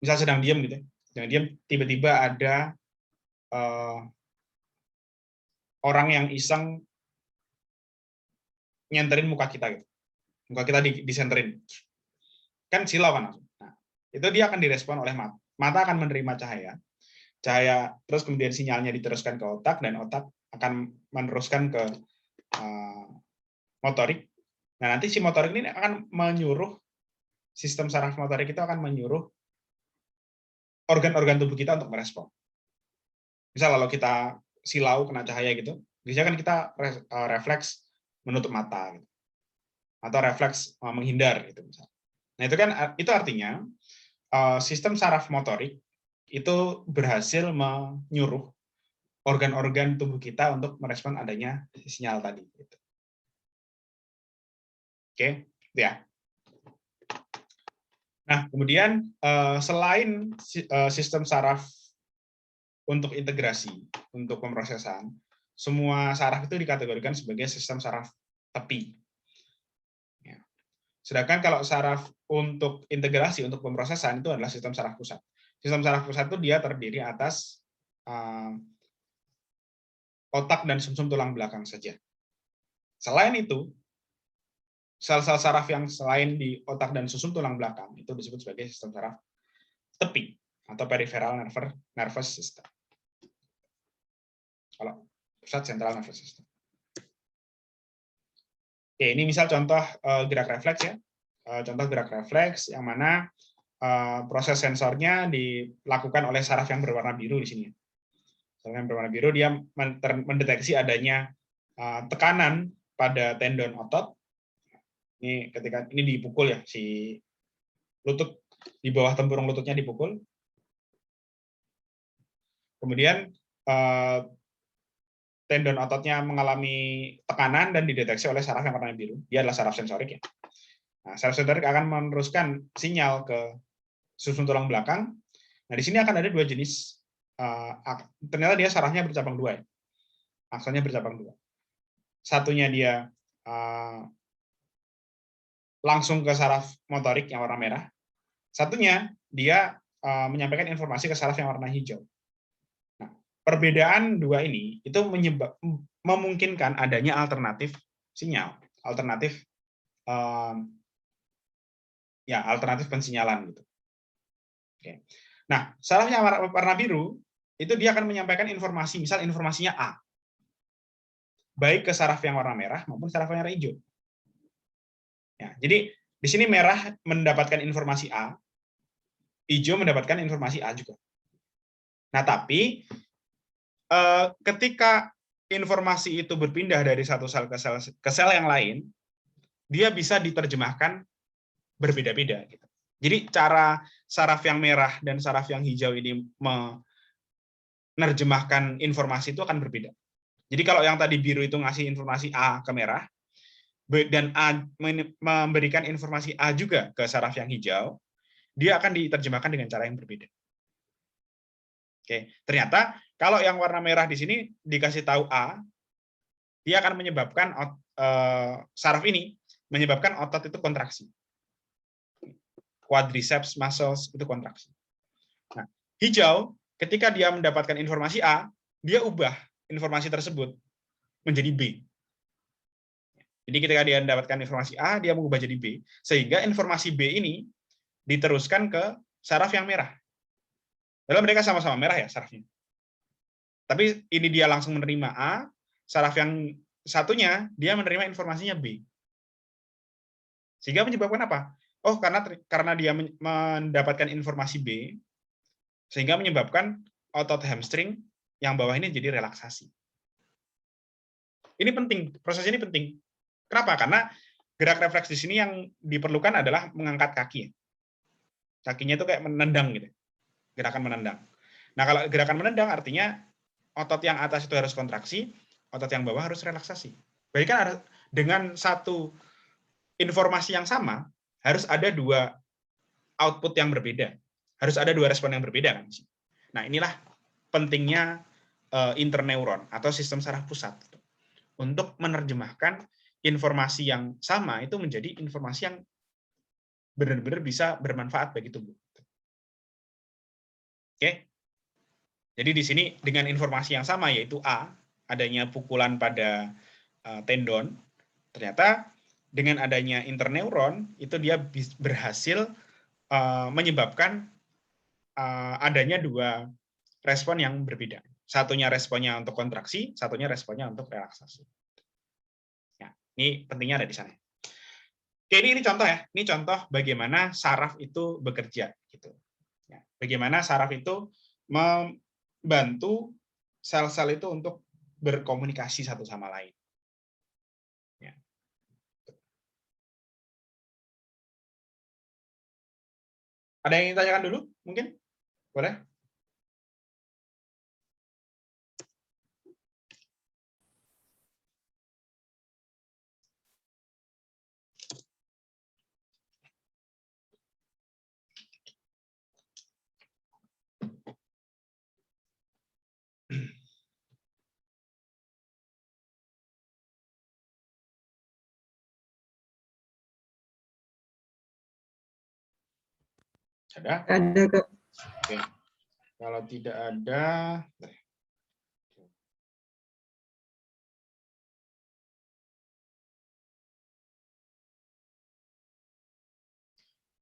misal sedang diam gitu, tiba-tiba ada orang yang iseng nyenterin muka kita gitu. Muka kita disenterin. Kan silau kan langsung. Nah, itu dia akan direspon oleh mata. Mata akan menerima cahaya, terus kemudian sinyalnya diteruskan ke otak, dan otak akan meneruskan ke motorik. Nah, nanti si motorik ini akan menyuruh, sistem saraf motorik itu akan menyuruh organ-organ tubuh kita untuk merespon. Misal kalau kita silau kena cahaya gitu, biasanya kan kita refleks menutup mata gitu. Atau refleks menghindar gitu misalnya. Nah, itu artinya sistem saraf motorik itu berhasil menyuruh organ-organ tubuh kita untuk merespon adanya sinyal tadi gitu. Oke, ya. Nah, kemudian selain sistem saraf untuk integrasi, untuk pemrosesan, semua saraf itu dikategorikan sebagai sistem saraf tepi. Sedangkan kalau saraf untuk integrasi, untuk pemrosesan, itu adalah sistem saraf pusat. Sistem saraf pusat itu dia terdiri atas otak dan sumsum tulang belakang saja. Selain itu, sel-sel saraf yang selain di otak dan sumsum tulang belakang, itu disebut sebagai sistem saraf tepi, atau peripheral nervous system. Kalau pusat central nervous system. Oke, ini misal contoh gerak refleks ya. Contoh gerak refleks yang mana proses sensornya dilakukan oleh saraf yang berwarna biru di sini. Saraf yang berwarna biru dia mendeteksi adanya tekanan pada tendon otot. Ini ketika ini dipukul ya, si lutut di bawah tempurung lututnya dipukul. Kemudian tendon ototnya mengalami tekanan dan dideteksi oleh saraf yang warna biru. Dia adalah saraf sensorik ya. Nah, saraf sensorik akan meneruskan sinyal ke sumsum tulang belakang. Nah, di sini akan ada 2 jenis. Ternyata dia sarafnya bercabang 2 ya. Akselnya bercabang 2. Satunya dia langsung ke saraf motorik yang warna merah. Satunya dia menyampaikan informasi ke saraf yang warna hijau. Perbedaan 2 ini itu memungkinkan adanya alternatif sinyal, alternatif pensinyalan gitu. Oke. Nah, saraf yang warna biru itu dia akan menyampaikan informasi, misal informasinya A, baik ke saraf yang warna merah maupun saraf yang warna hijau. Ya, jadi di sini merah mendapatkan informasi A, hijau mendapatkan informasi A juga. Nah, tapi ketika informasi itu berpindah dari satu sel ke sel yang lain, dia bisa diterjemahkan berbeda-beda. Gitu. Jadi cara saraf yang merah dan saraf yang hijau ini menerjemahkan informasi itu akan berbeda. Jadi kalau yang tadi biru itu ngasih informasi A ke merah, dan A memberikan informasi A juga ke saraf yang hijau, dia akan diterjemahkan dengan cara yang berbeda. Oke, ternyata kalau yang warna merah di sini dikasih tahu A, dia akan menyebabkan saraf ini menyebabkan otot itu kontraksi. Quadriceps muscles itu kontraksi. Nah, hijau ketika dia mendapatkan informasi A, dia ubah informasi tersebut menjadi B. Jadi ketika dia mendapatkan informasi A, dia mengubah jadi B, sehingga informasi B ini diteruskan ke saraf yang merah. Padahal mereka sama-sama merah ya sarafnya. Tapi ini dia langsung menerima A, saraf yang satunya dia menerima informasinya B. Sehingga menyebabkan apa? Oh, karena dia mendapatkan informasi B, sehingga menyebabkan otot hamstring yang bawah ini jadi relaksasi. Ini penting, proses ini penting. Kenapa? Karena gerak refleks di sini yang diperlukan adalah mengangkat kaki. Kakinya itu kayak menendang gitu. Gerakan menendang. Nah, kalau gerakan menendang artinya otot yang atas itu harus kontraksi, otot yang bawah harus relaksasi. Berarti kan dengan satu informasi yang sama, harus ada dua output yang berbeda. Harus ada dua respon yang berbeda kan. Nah, inilah pentingnya interneuron atau sistem saraf pusat untuk menerjemahkan informasi yang sama itu menjadi informasi yang benar-benar bisa bermanfaat bagi tubuh. Oke. Jadi di sini dengan informasi yang sama yaitu A, adanya pukulan pada tendon, ternyata dengan adanya interneuron itu dia berhasil menyebabkan adanya dua respon yang berbeda. Satunya responnya untuk kontraksi, satunya responnya untuk relaksasi. Ya, ini pentingnya ada di sana. Oke, ini contoh ya. Ini contoh bagaimana saraf itu bekerja. Gitu. Ya, bagaimana saraf itu membantu sel-sel itu untuk berkomunikasi satu sama lain. Ya. Ada yang ingin ditanyakan dulu? Mungkin? Boleh? Ada? Ada, Kak. Oke. Kalau tidak ada,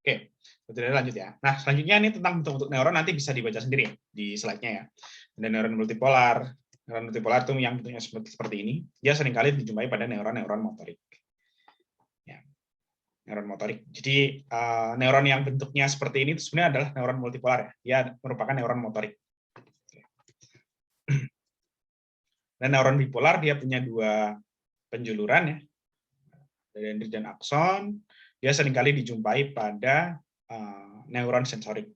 oke, tidak lanjut ya. Nah, selanjutnya ini tentang bentuk-bentuk neuron nanti bisa dibaca sendiri ya, di slide-nya ya. Ada neuron multipolar. Neuron multipolar itu yang bentuknya seperti ini. Dia seringkali dijumpai pada neuron-neuron motorik. Ya. Neuron motorik. Jadi neuron yang bentuknya seperti ini sebenarnya adalah neuron multipolar ya. Dia merupakan neuron motorik. Dan neuron bipolar dia punya dua penjuluran ya, dendrit dan akson. Dia seringkali dijumpai pada neuron sensorik.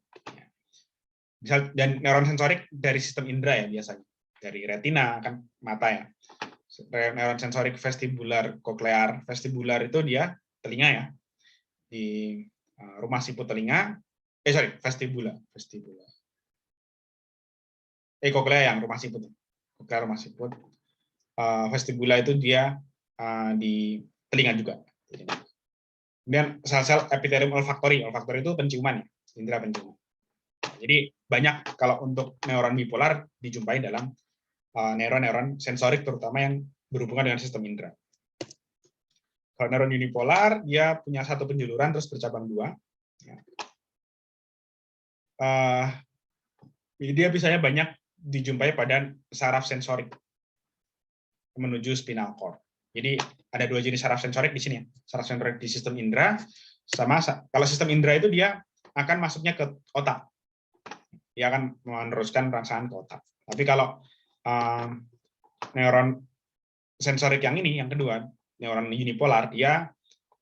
Dan neuron sensorik dari sistem indera ya biasanya, dari retina kan mata ya. Neuron sensorik vestibular koklear. Vestibular itu dia telinga ya, di rumah siput telinga. Vestibula. Koklea yang rumah siput. Koklea rumah siput. Vestibula itu dia di telinga juga. Kemudian sel-sel epitelium olfaktori. Olfaktori itu penciuman ya, indera penciuman. Jadi banyak kalau untuk neuron bipolar dijumpai dalam neuron-neuron sensorik terutama yang berhubungan dengan sistem indera. Kalau neuron unipolar dia punya satu penjuluran terus bercabang dua. Dia biasanya banyak dijumpai pada saraf sensorik menuju spinal cord. Jadi ada dua jenis saraf sensorik di sini ya. Saraf sensorik di sistem indera sama kalau sistem indera itu dia akan masuknya ke otak. Dia akan meneruskan rangsangan ke otak. Tapi kalau neuron sensorik yang ini, yang kedua, neuron unipolar, dia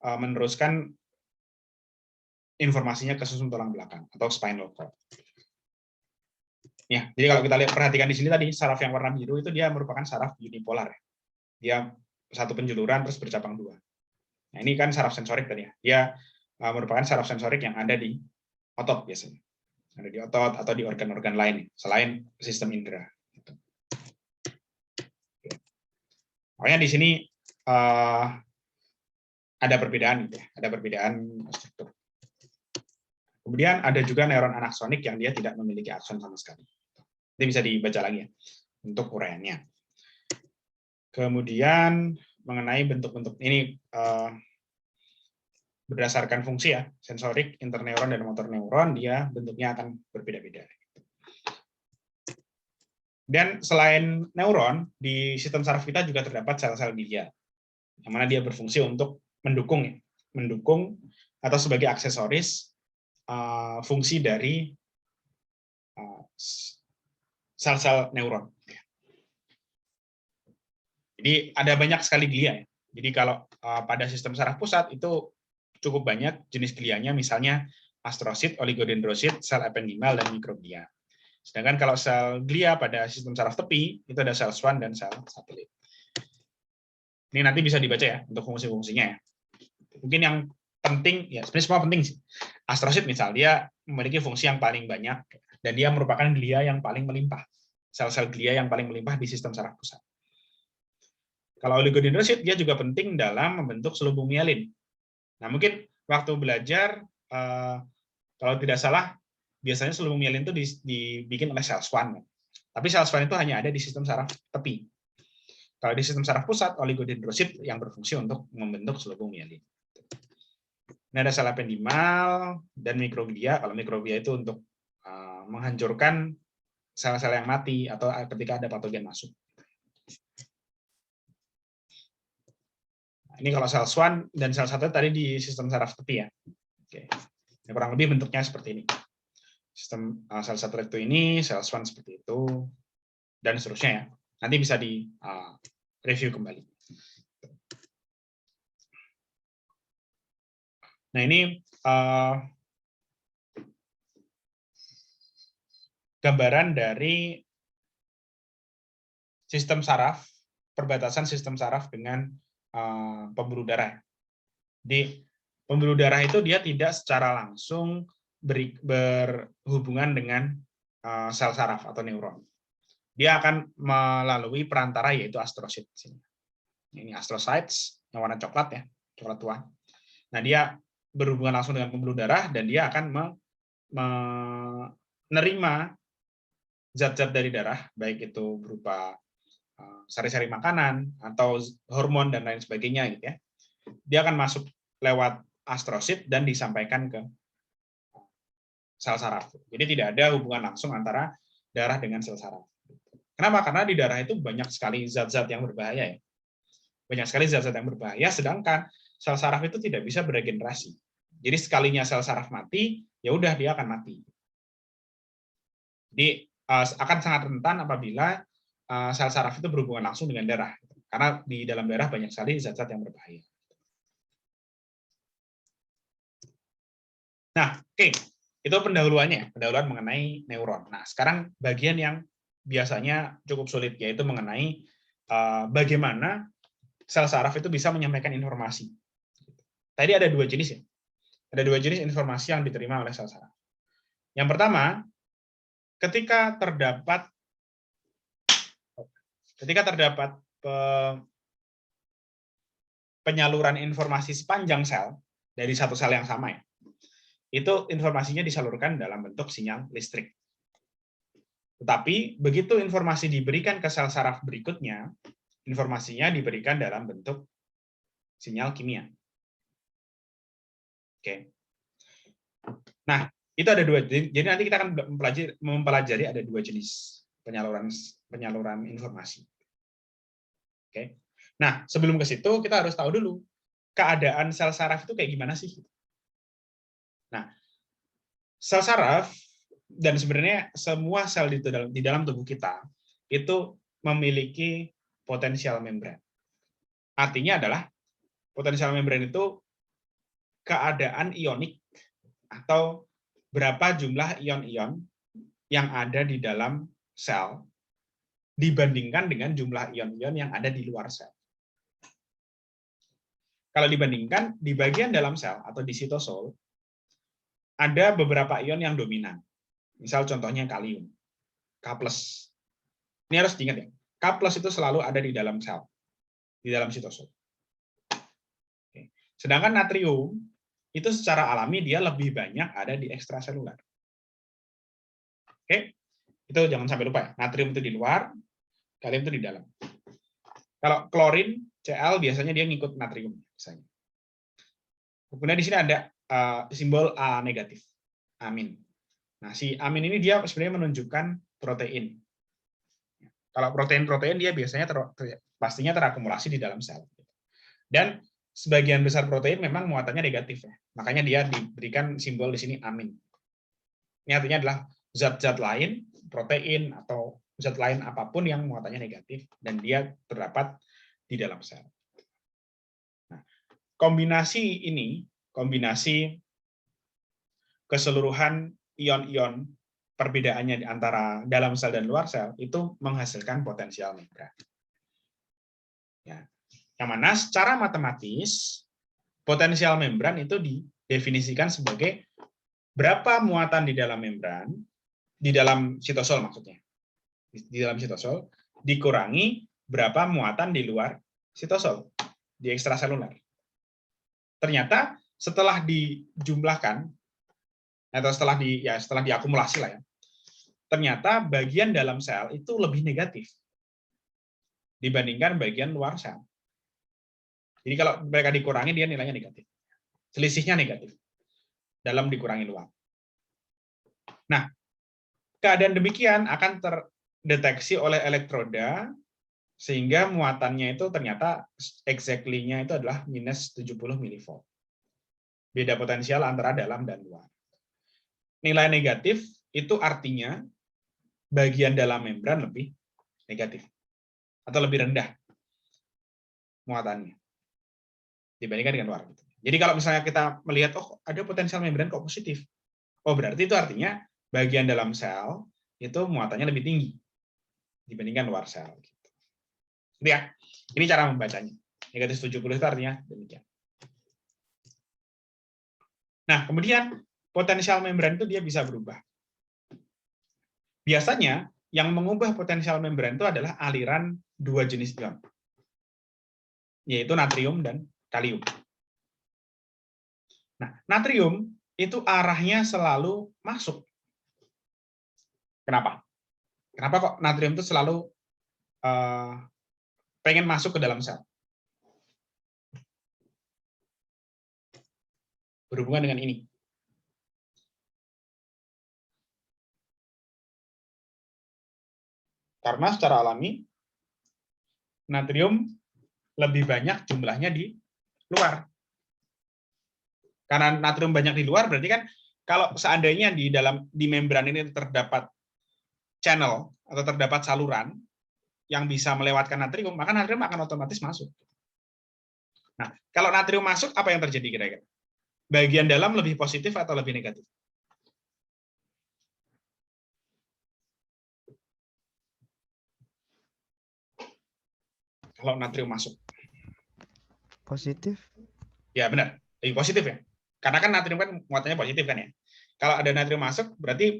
meneruskan informasinya ke susun tulang belakang atau spinal cord. Ya, jadi kalau kita lihat perhatikan di sini tadi saraf yang warna biru itu dia merupakan saraf unipolar. Dia satu penjuluran terus bercabang dua. Nah, ini kan saraf sensorik tadi ya. Dia merupakan saraf sensorik yang ada di otot biasanya. Ada di otot atau di organ-organ lain selain sistem indera. Makanya di sini ada perbedaan gitu ya, ada perbedaan struktur. Kemudian ada juga neuron anaksonik yang dia tidak memiliki akson sama sekali. Ini bisa dibaca lagi ya untuk uraiannya. Kemudian mengenai bentuk-bentuk ini berdasarkan fungsi ya, sensorik, interneuron dan motor neuron, dia bentuknya akan berbeda-beda. Dan selain neuron, di sistem saraf kita juga terdapat sel-sel glia, yang mana dia berfungsi untuk mendukung atau sebagai aksesoris fungsi dari sel-sel neuron. Jadi ada banyak sekali glia ya. Jadi kalau pada sistem saraf pusat itu cukup banyak jenis glianya, misalnya astrosit, oligodendrosit, sel ependimal, dan mikroglia. Sedangkan kalau sel glia pada sistem saraf tepi, itu ada sel Schwann dan sel satelit. Ini nanti bisa dibaca ya, untuk fungsi-fungsinya ya. Mungkin yang penting, ya sebenarnya semua penting sih. Astrosit misal, dia memiliki fungsi yang paling banyak, dan dia merupakan glia yang paling melimpah. Sel-sel glia yang paling melimpah di sistem saraf pusat. Kalau oligodendrosit, dia juga penting dalam membentuk selubung mielin. Nah, mungkin waktu belajar, kalau tidak salah, biasanya selubung mielin itu dibikin oleh sel Schwann. Tapi sel Schwann itu hanya ada di sistem saraf tepi. Kalau di sistem saraf pusat, oligodendrosit yang berfungsi untuk membentuk selubung mielin. Ini ada sel ependimal dan mikroglia. Kalau mikroglia itu untuk menghancurkan sel-sel yang mati atau ketika ada patogen masuk. Ini kalau sel Schwann dan sel satelit tadi di sistem saraf tepi ya. Oke. Ini kurang lebih bentuknya seperti ini. Sistem sel satelit itu ini, sel Schwann seperti itu, dan seterusnya ya. Nanti bisa di review kembali. Nah ini gambaran dari sistem saraf, perbatasan sistem saraf dengan pembuluh darah. Di pembuluh darah itu dia tidak secara langsung berhubungan dengan sel saraf atau neuron. Dia akan melalui perantara yaitu astrosit. Ini astrocytes yang warna coklat ya, coklat tua. Nah dia berhubungan langsung dengan pembuluh darah dan dia akan menerima zat-zat dari darah, baik itu berupa sari-sari makanan atau hormon dan lain sebagainya gitu ya. Dia akan masuk lewat astrosit dan disampaikan ke sel saraf. Jadi tidak ada hubungan langsung antara darah dengan sel saraf. Kenapa? Karena di darah itu banyak sekali zat-zat yang berbahaya ya. Banyak sekali zat-zat yang berbahaya, sedangkan sel saraf itu tidak bisa beregenerasi. Jadi sekalinya sel saraf mati, ya udah dia akan mati. Jadi akan sangat rentan apabila sel saraf itu berhubungan langsung dengan darah. Karena di dalam darah banyak sekali zat-zat yang berbahaya. Nah, oke. Itu pendahuluannya, pendahuluan mengenai neuron. Nah, sekarang bagian yang biasanya cukup sulit, yaitu mengenai bagaimana sel saraf itu bisa menyampaikan informasi. Tadi ada dua jenis ya. Ada dua jenis informasi yang diterima oleh sel saraf. Yang pertama, ketika terdapat penyaluran informasi sepanjang sel dari satu sel yang sama ya, itu informasinya disalurkan dalam bentuk sinyal listrik. Tetapi begitu informasi diberikan ke sel saraf berikutnya, informasinya diberikan dalam bentuk sinyal kimia. Oke. Nah, itu ada dua. Jadi nanti kita akan mempelajari ada dua jenis penyaluran informasi. Oke. Nah, sebelum ke situ kita harus tahu dulu keadaan sel saraf itu kayak gimana sih? Nah, sel saraf dan sebenarnya semua sel di dalam tubuh kita itu memiliki potensial membran. Artinya adalah potensial membran itu keadaan ionik atau berapa jumlah ion-ion yang ada di dalam sel dibandingkan dengan jumlah ion-ion yang ada di luar sel. Kalau dibandingkan, di bagian dalam sel atau di sitosol, ada beberapa ion yang dominan. Misal contohnya kalium, K+. Ini harus diingat ya, K+ itu selalu ada di dalam sel, di dalam sitosol. Sedangkan natrium, itu secara alami dia lebih banyak ada di ekstraseluler. Oke, itu jangan sampai lupa ya, natrium itu di luar, kalium itu di dalam. Kalau klorin, Cl biasanya dia ngikut natrium. Misalnya. Kemudian di sini ada simbol A negatif, amin. Nah, si amin ini dia sebenarnya menunjukkan protein. Kalau protein-protein dia biasanya pastinya terakumulasi di dalam sel. Dan sebagian besar protein memang muatannya negatif ya. Makanya dia diberikan simbol di sini amin. Ini artinya adalah zat-zat lain, protein atau zat lain apapun yang muatannya negatif dan dia terdapat di dalam sel. Nah, kombinasi ini, kombinasi keseluruhan ion-ion perbedaannya antara dalam sel dan luar sel itu menghasilkan potensial membran. Ya. Yang mana secara matematis potensial membran itu didefinisikan sebagai berapa muatan di dalam membran, di dalam sitosol maksudnya, di dalam sitosol dikurangi berapa muatan di luar sitosol, di ekstraseluler. Ternyata setelah dijumlahkan atau setelah diakumulasi lah ya, ternyata bagian dalam sel itu lebih negatif dibandingkan bagian luar sel. Jadi kalau mereka dikurangi dia nilainya negatif, selisihnya negatif dalam dikurangi luar. Nah, keadaan demikian akan terdeteksi oleh elektroda sehingga muatannya itu ternyata exactly-nya itu adalah minus 70 mV. Beda potensial antara dalam dan luar. Nilai negatif itu artinya bagian dalam membran lebih negatif atau lebih rendah muatannya dibandingkan dengan luar. Jadi kalau misalnya kita melihat, oh ada potensial membran kok positif, oh berarti itu artinya bagian dalam sel itu muatannya lebih tinggi dibandingkan luar sel. Gitu ya. Ini cara membacanya. Negatif 70 itu artinya demikian. Nah, kemudian potensial membran itu dia bisa berubah. Biasanya yang mengubah potensial membran itu adalah aliran dua jenis ion, yaitu natrium dan kalium. Nah, natrium itu arahnya selalu masuk. Kenapa? Kenapa kok natrium itu selalu pengen masuk ke dalam sel? Berhubungan dengan ini. Karena secara alami, natrium lebih banyak jumlahnya di luar. Karena natrium banyak di luar, berarti kan kalau seandainya di membran ini terdapat channel atau terdapat saluran yang bisa melewatkan natrium, maka natrium akan otomatis masuk. Nah, kalau natrium masuk, apa yang terjadi kira-kira? Bagian dalam lebih positif atau lebih negatif? Kalau natrium masuk. Positif. Ya benar, lebih positif ya. Karena kan natrium kan muatannya positif kan ya. Kalau ada natrium masuk, berarti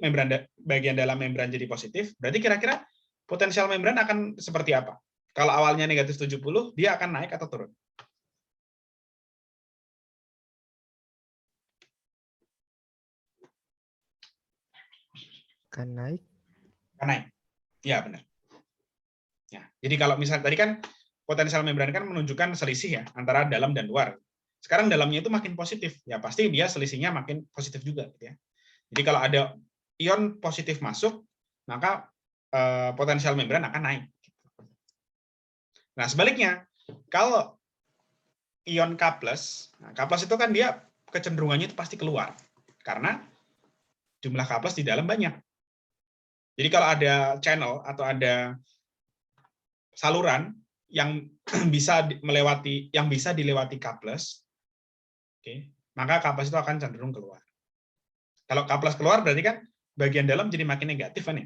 bagian dalam membran jadi positif. Berarti kira-kira potensial membran akan seperti apa? Kalau awalnya negatif 70, dia akan naik atau turun? Kan naik. Akan naik. Ya benar. Ya, jadi kalau misalnya tadi kan potensial membran kan menunjukkan selisih ya antara dalam dan luar. Sekarang dalamnya itu makin positif, ya pasti dia selisihnya makin positif juga. Gitu ya. Jadi kalau ada ion positif masuk, maka potensial membran akan naik. Nah sebaliknya, kalau ion K+, nah K+ itu kan dia kecenderungannya itu pasti keluar, karena jumlah K+ di dalam banyak. Jadi kalau ada channel atau ada saluran yang bisa dilewati K+, okay, maka K+ itu akan cenderung keluar. Kalau K+ keluar berarti kan bagian dalam jadi makin negatif kan ya?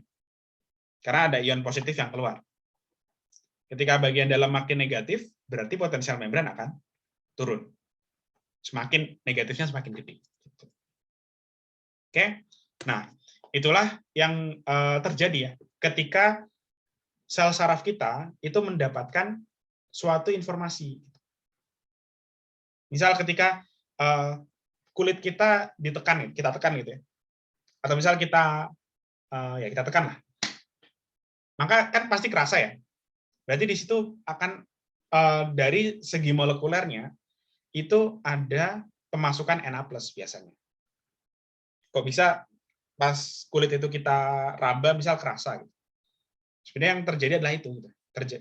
Karena ada ion positif yang keluar. Ketika bagian dalam makin negatif, berarti potensial membran akan turun. Semakin negatifnya semakin gede. Oke, nah itulah yang terjadi ya ketika sel saraf kita itu mendapatkan suatu informasi. Misal ketika kulit kita ditekan, kita tekan gitu ya, atau misal kita ya kita tekan lah, maka kan pasti kerasa ya. Berarti di situ akan dari segi molekulernya itu ada pemasukan Na+ biasanya. Kok bisa pas kulit itu kita raba misal kerasa gitu. Sebenarnya yang terjadi adalah itu.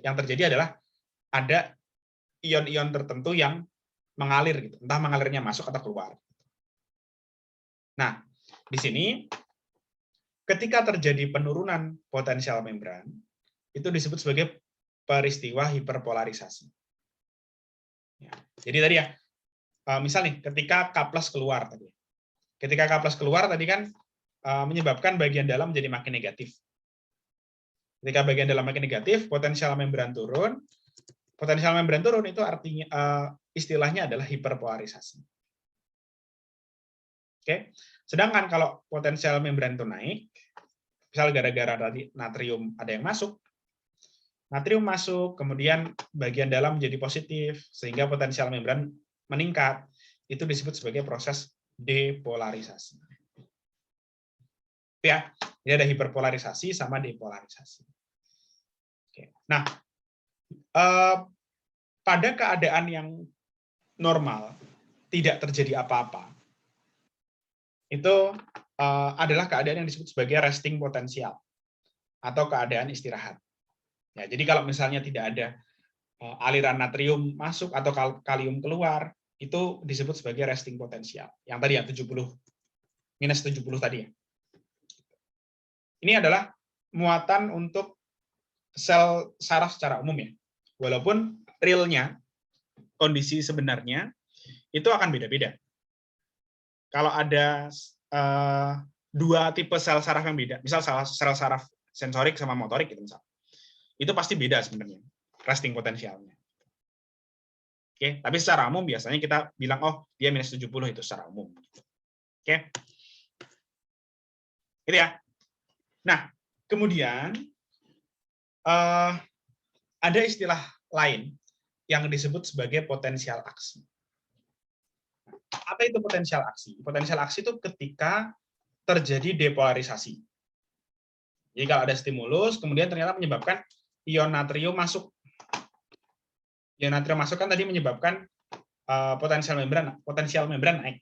Yang terjadi adalah ada ion-ion tertentu yang mengalir gitu, entah mengalirnya masuk atau keluar. Nah, di sini ketika terjadi penurunan potensial membran, itu disebut sebagai peristiwa hiperpolarisasi. Ya, jadi tadi ya, misal nih, ketika K+ keluar tadi. Ketika K+ keluar tadi kan menyebabkan bagian dalam menjadi makin negatif. Ketika bagian dalam makin negatif, potensial membran turun. Potensial membran turun itu artinya istilahnya adalah hiperpolarisasi. Oke. Sedangkan kalau potensial membran itu naik, misal gara-gara tadi natrium ada yang masuk, natrium masuk, kemudian bagian dalam menjadi positif, sehingga potensial membran meningkat. Itu disebut sebagai proses depolarisasi. Ya, jadi ada hiperpolarisasi sama depolarisasi. Oke. Nah, pada keadaan yang normal, tidak terjadi apa-apa, itu adalah keadaan yang disebut sebagai resting potensial atau keadaan istirahat. Ya, jadi kalau misalnya tidak ada aliran natrium masuk atau kalium keluar, itu disebut sebagai resting potensial. Yang tadi ya 70 minus 70 tadi ya. Ini adalah muatan untuk sel saraf secara umum ya. Walaupun realnya, kondisi sebenarnya, itu akan beda-beda. Kalau ada dua tipe sel saraf yang beda, misal sel saraf sensorik sama motorik, gitu misal, itu pasti beda sebenarnya, resting potensialnya. Oke, tapi secara umum biasanya kita bilang, oh dia minus 70 itu secara umum. Oke, itu ya. Nah, kemudian ada istilah lain yang disebut sebagai potensial aksi. Apa itu potensial aksi? Potensial aksi itu ketika terjadi depolarisasi. Jadi kalau ada stimulus, kemudian ternyata menyebabkan ion natrium masuk. Ion natrium masuk kan tadi menyebabkan potensial membran naik.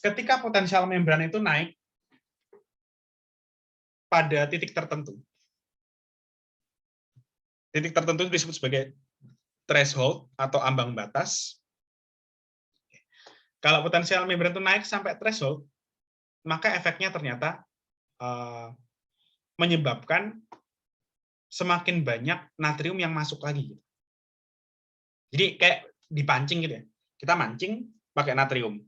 Ketika potensial membran itu naik pada titik tertentu. Titik tertentu itu disebut sebagai threshold atau ambang batas. Kalau potensial membran itu naik sampai threshold, maka efeknya ternyata menyebabkan semakin banyak natrium yang masuk lagi. Jadi kayak dipancing gitu ya. Kita mancing pakai natrium.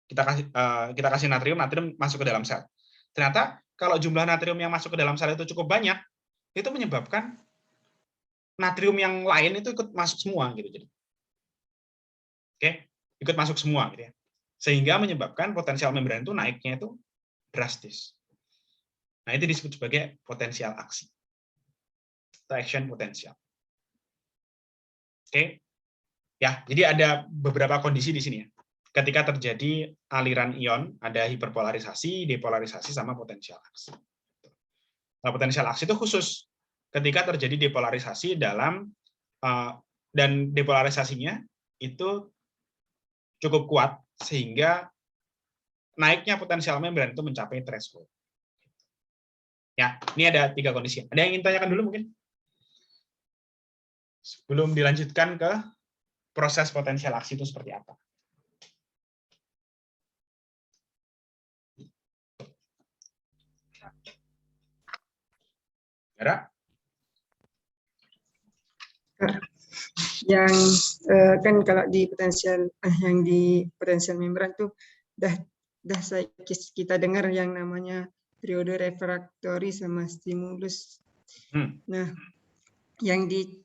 Kita kasih natrium masuk ke dalam sel. Ternyata kalau jumlah natrium yang masuk ke dalam sel itu cukup banyak, itu menyebabkan natrium yang lain itu ikut masuk semua gitu. Jadi, oke, ikut masuk semua gitu ya. Sehingga menyebabkan potensial membran itu naiknya itu drastis. Nah, itu disebut sebagai potensial aksi. Action potensial. Oke. Ya, jadi ada beberapa kondisi di sini ya. Ketika terjadi aliran ion, ada hiperpolarisasi, depolarisasi, sama potensial aksi. Nah, potensial aksi itu khusus ketika terjadi depolarisasi dan depolarisasinya itu cukup kuat sehingga naiknya potensial membran itu mencapai threshold. Ya, ini ada 3 kondisi. Ada yang ingin tanyakan dulu mungkin? Sebelum dilanjutkan ke proses potensial aksi itu seperti apa? Vera? Yang kan kalau di potensial membran tuh kita dengar yang namanya periode refraktori sama stimulus. Nah, yang di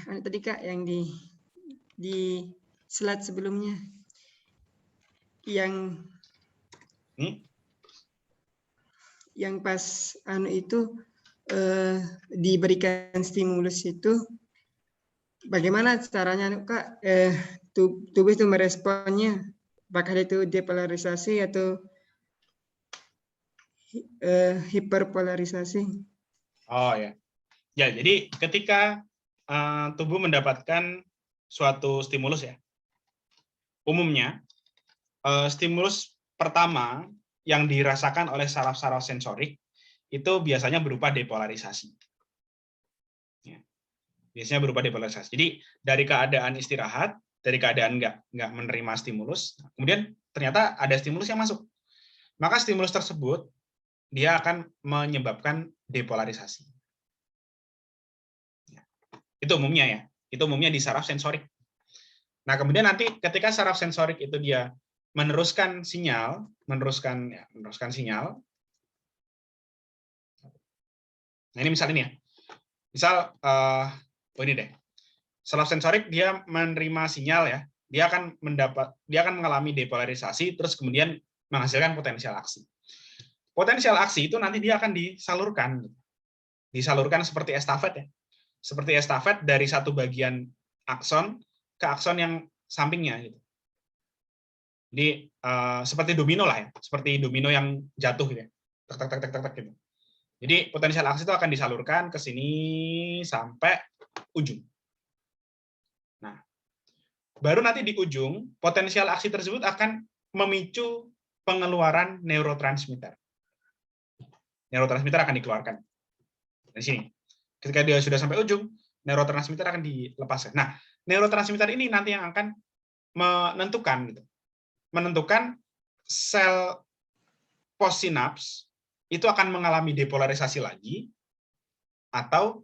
tadi Kak, yang di slide sebelumnya yang pas itu diberikan stimulus itu bagaimana caranya Kak tubuh itu meresponnya, apakah itu depolarisasi atau hiperpolarisasi? Oh ya. Ya, jadi ketika tubuh mendapatkan suatu stimulus ya, umumnya stimulus pertama yang dirasakan oleh saraf-saraf sensorik itu biasanya berupa depolarisasi. Ya, biasanya berupa depolarisasi. Jadi dari keadaan istirahat, dari keadaan nggak menerima stimulus, kemudian ternyata ada stimulus yang masuk. Maka stimulus tersebut dia akan menyebabkan depolarisasi. Itu umumnya ya. Itu umumnya di saraf sensorik. Nah, kemudian nanti ketika saraf sensorik itu dia meneruskan sinyal. Nah, ini misal ini ya. Misal ini deh. Saraf sensorik dia menerima sinyal ya. Dia akan mengalami depolarisasi terus kemudian menghasilkan potensial aksi. Potensial aksi itu nanti dia akan disalurkan. Disalurkan seperti estafet ya. Seperti estafet dari satu bagian akson ke akson yang sampingnya gitu. Jadi seperti domino lah ya, seperti domino yang jatuh gitu ya. Tek gitu. Jadi potensial aksi itu akan disalurkan ke sini sampai ujung. Nah, baru nanti di ujung potensial aksi tersebut akan memicu pengeluaran neurotransmitter. Neurotransmitter akan dikeluarkan dari sini. Ketika dia sudah sampai ujung, neurotransmitter akan dilepaskan. Nah, neurotransmitter ini nanti yang akan menentukan sel postsinaps itu akan mengalami depolarisasi lagi atau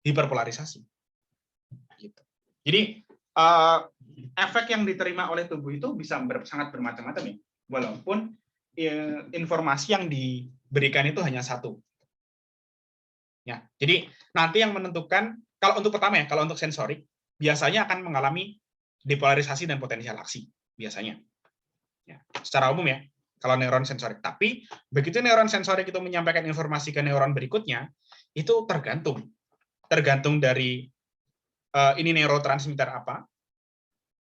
hiperpolarisasi. Gitu. Jadi efek yang diterima oleh tubuh itu bisa sangat bermacam-macam ya, walaupun informasi yang diberikan itu hanya satu. Ya, jadi nanti yang menentukan kalau untuk pertama ya, kalau untuk sensorik biasanya akan mengalami depolarisasi dan potensial aksi biasanya. Ya, secara umum ya, kalau neuron sensorik. Tapi begitu neuron sensorik itu menyampaikan informasi ke neuron berikutnya, itu tergantung dari ini neurotransmitter apa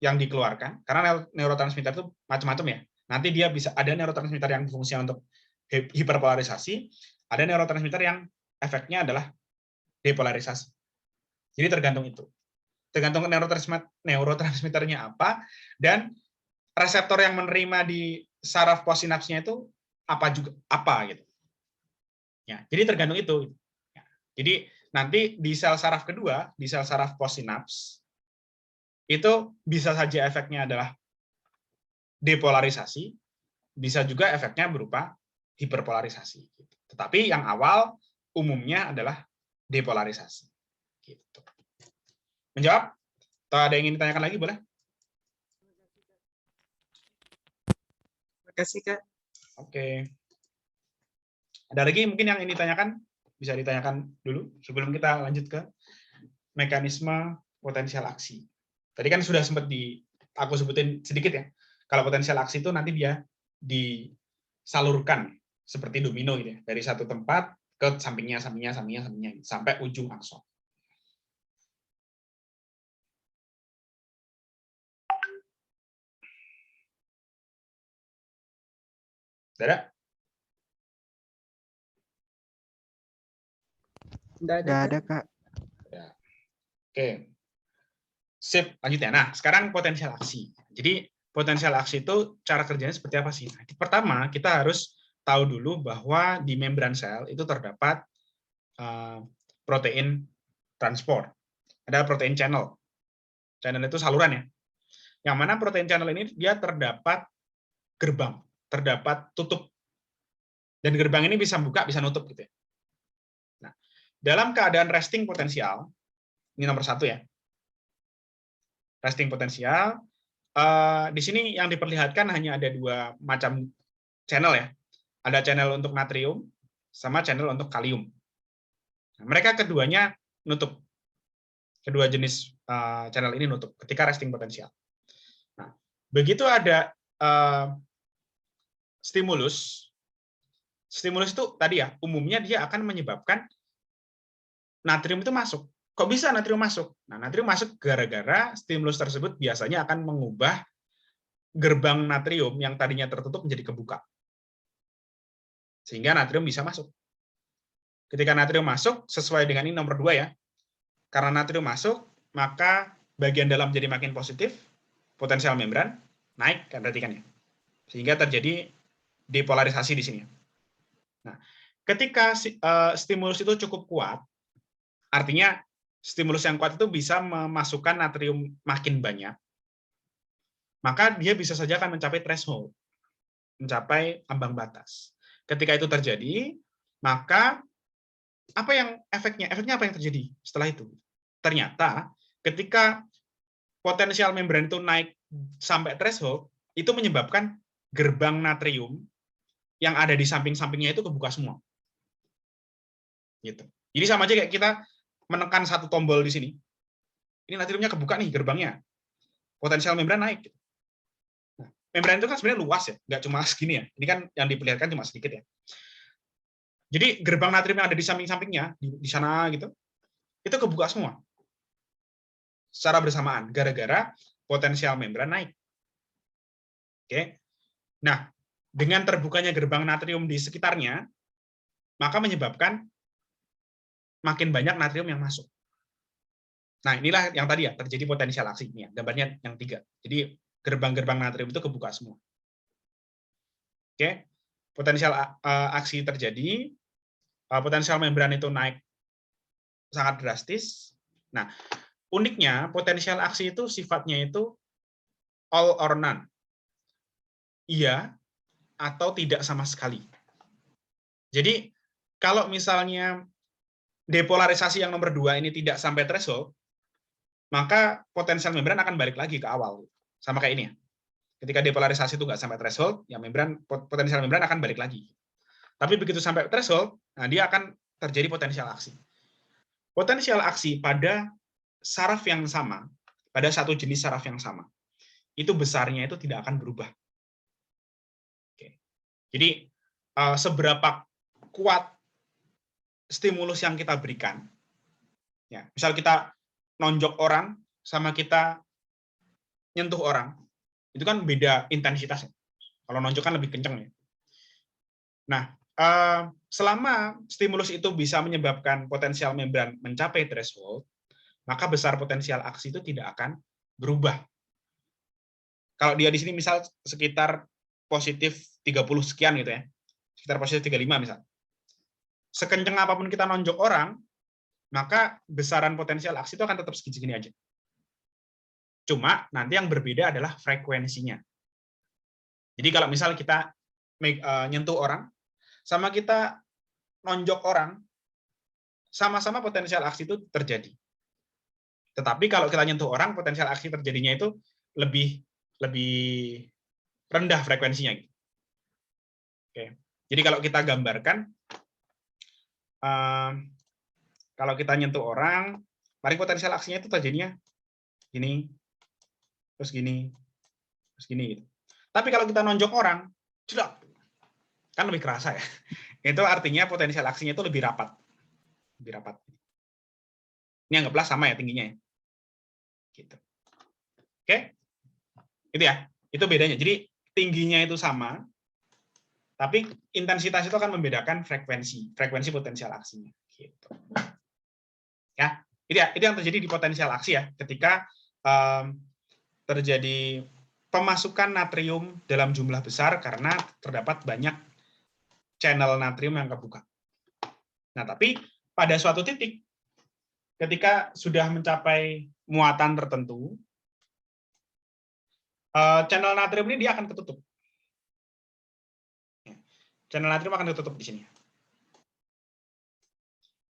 yang dikeluarkan. Karena neurotransmitter itu macam-macam ya. Nanti dia bisa ada neurotransmitter yang fungsinya untuk hiperpolarisasi, ada neurotransmitter yang efeknya adalah depolarisasi. Jadi tergantung itu. Tergantung neurotransmitternya apa, dan reseptor yang menerima di saraf postsinapsnya itu apa gitu. Ya, jadi tergantung itu. Ya, jadi nanti di sel saraf kedua, di sel saraf postsinaps, itu bisa saja efeknya adalah depolarisasi, bisa juga efeknya berupa hiperpolarisasi. Tetapi yang awal umumnya adalah depolarisasi. Gitu. Menjawab? Atau ada yang ingin ditanyakan lagi, boleh? Terima kasih, Kak. Oke. Ada lagi mungkin yang ingin ditanyakan? Bisa ditanyakan dulu sebelum kita lanjut ke mekanisme potensial aksi. Tadi kan sudah sempat aku sebutin sedikit ya. Kalau potensial aksi itu nanti dia disalurkan seperti domino gitu ya, dari satu tempat ke sampingnya sampai ujung akson. Tidak ada, Kak. Ya. Oke. Sip, lanjut ya. Nah, sekarang potensial aksi. Jadi potensial aksi itu cara kerjanya seperti apa sih? Nah, pertama, kita harus tahu dulu bahwa di membran sel itu terdapat protein transport. Ada protein channel. Channel itu saluran ya. Yang mana protein channel ini dia terdapat gerbang, terdapat tutup. Dan gerbang ini bisa buka, bisa nutup gitu ya. Nah, dalam keadaan resting potensial, ini nomor 1 ya. Resting potensial, di sini yang diperlihatkan hanya ada dua macam channel ya. Ada channel untuk natrium sama channel untuk kalium. Nah, mereka keduanya nutup. Kedua jenis channel ini nutup ketika resting potensial. Nah, begitu ada stimulus itu tadi ya, umumnya dia akan menyebabkan natrium itu masuk. Kok bisa natrium masuk? Nah, natrium masuk gara-gara stimulus tersebut biasanya akan mengubah gerbang natrium yang tadinya tertutup menjadi kebuka. Sehingga natrium bisa masuk. Ketika natrium masuk, sesuai dengan ini nomor 2 ya, karena natrium masuk, maka bagian dalam jadi makin positif, potensial membran naik, kan perhatikan ya. Sehingga terjadi depolarisasi di sini. Nah, ketika stimulus itu cukup kuat, artinya stimulus yang kuat itu bisa memasukkan natrium makin banyak, maka dia bisa saja akan mencapai threshold, mencapai ambang batas. Ketika itu terjadi, maka apa yang efeknya? Efeknya apa yang terjadi setelah itu? Ternyata ketika potensial membran itu naik sampai threshold, itu menyebabkan gerbang natrium yang ada di samping-sampingnya itu kebuka semua. Gitu. Jadi sama aja kayak kita menekan satu tombol di sini. Ini natriumnya kebuka nih gerbangnya. Potensial membran naik. Nah, membran itu kan sebenarnya luas ya, nggak cuma segini ya. Ini kan yang diperlihatkan cuma sedikit ya. Jadi gerbang natrium yang ada di samping-sampingnya, di sana gitu, itu kebuka semua. Secara bersamaan, gara-gara potensial membran naik. Oke. Nah, dengan terbukanya gerbang natrium di sekitarnya, maka menyebabkan makin banyak natrium yang masuk. Nah, inilah yang tadi ya, terjadi potensial aksi. Ini ya, gambarnya yang 3. Jadi, gerbang-gerbang natrium itu kebuka semua. Oke. Potensial aksi terjadi, potensial membran itu naik sangat drastis. Nah, uniknya potensial aksi itu sifatnya itu all or none. Iya atau tidak sama sekali. Jadi, kalau misalnya depolarisasi yang nomor 2 ini tidak sampai threshold, maka potensial membran akan balik lagi ke awal. Sama kayak ini ya. Ketika depolarisasi itu nggak sampai threshold, ya potensial membran akan balik lagi. Tapi begitu sampai threshold, nah dia akan terjadi potensial aksi. Potensial aksi pada saraf yang sama, pada satu jenis saraf yang sama, itu besarnya itu tidak akan berubah. Oke. Jadi, seberapa kuat stimulus yang kita berikan, ya, misal kita nonjok orang sama kita nyentuh orang, itu kan beda intensitasnya. Kalau nonjok kan lebih kenceng ya. Nah, selama stimulus itu bisa menyebabkan potensial membran mencapai threshold, maka besar potensial aksi itu tidak akan berubah. Kalau dia di sini misal sekitar positif 30 sekian gitu ya, sekitar positif 35 misal. Sekenceng apapun kita nonjok orang, maka besaran potensial aksi itu akan tetap segini-segini aja. Cuma nanti yang berbeda adalah frekuensinya. Jadi kalau misal kita nyentuh orang, sama kita nonjok orang, sama-sama potensial aksi itu terjadi. Tetapi kalau kita nyentuh orang, potensial aksi terjadinya itu lebih rendah frekuensinya. Oke. Jadi kalau kita gambarkan, kalau kita nyentuh orang, mari potensial aksinya itu terjadinya gini, terus gini, terus gini. Gitu. Tapi kalau kita nonjok orang, kan lebih kerasa ya. Itu artinya potensial aksinya itu lebih rapat. Lebih rapat. Ini anggaplah sama ya tingginya ya. Gitu. Oke? Itu ya. Itu bedanya. Jadi tingginya itu sama, tapi intensitas itu akan membedakan frekuensi potensial aksinya. Gitu. Ya, itu yang terjadi di potensial aksi ya, ketika terjadi pemasukan natrium dalam jumlah besar karena terdapat banyak channel natrium yang kebuka. Nah, tapi pada suatu titik, ketika sudah mencapai muatan tertentu, channel natrium ini dia akan ketutup. Channel natrium akan ketutup di sini.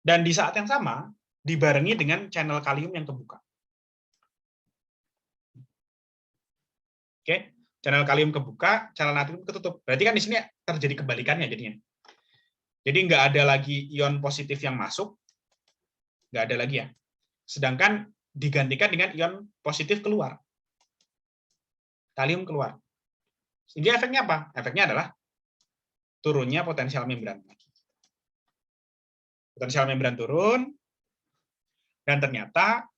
Dan di saat yang sama, dibarengi dengan channel kalium yang kebuka. Oke, channel kalium kebuka, channel natrium ketutup. Berarti kan di sini terjadi kebalikannya jadinya. Jadi nggak ada lagi ion positif yang masuk, nggak ada lagi ya. Sedangkan digantikan dengan ion positif keluar. Kalium keluar. Sehingga efeknya apa? Efeknya adalah turunnya potensial membran. Potensial membran turun, dan ternyata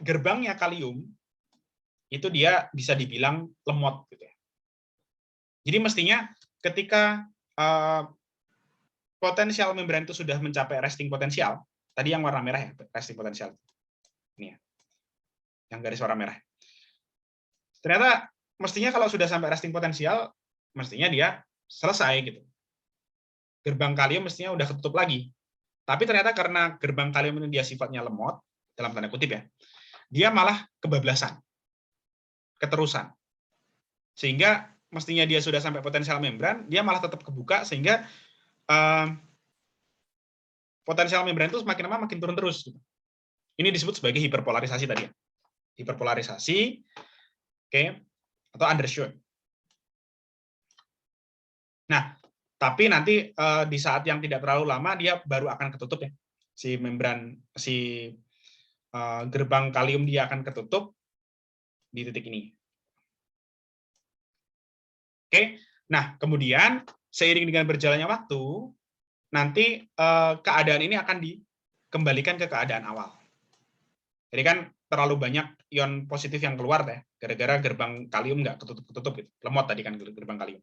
gerbangnya kalium itu dia bisa dibilang lemot. Gitu ya. Jadi mestinya ketika potensial membran itu sudah mencapai resting potensial, tadi yang warna merah ya, resting potensial. Ini ya, yang garis warna merah. Ternyata mestinya kalau sudah sampai resting potensial, mestinya dia selesai gitu. Gerbang kalium mestinya udah ketutup lagi. Tapi ternyata karena gerbang kalium ini dia sifatnya lemot, dalam tanda kutip ya, dia malah kebablasan, keterusan. Sehingga mestinya dia sudah sampai potensial membran, dia malah tetap kebuka, sehingga potensial membran itu semakin lama makin turun terus. Ini disebut sebagai hiperpolarisasi tadi ya. Hiperpolarisasi, oke, atau undershoot. Nah, tapi nanti di saat yang tidak terlalu lama dia baru akan ketutup ya. Si membran, si gerbang kalium dia akan ketutup di titik ini. Oke, nah kemudian seiring dengan berjalannya waktu, nanti keadaan ini akan dikembalikan ke keadaan awal. Jadi kan terlalu banyak ion positif yang keluar deh, gara-gara gerbang kalium nggak ketutup gitu. Lemot tadi kan gerbang kalium.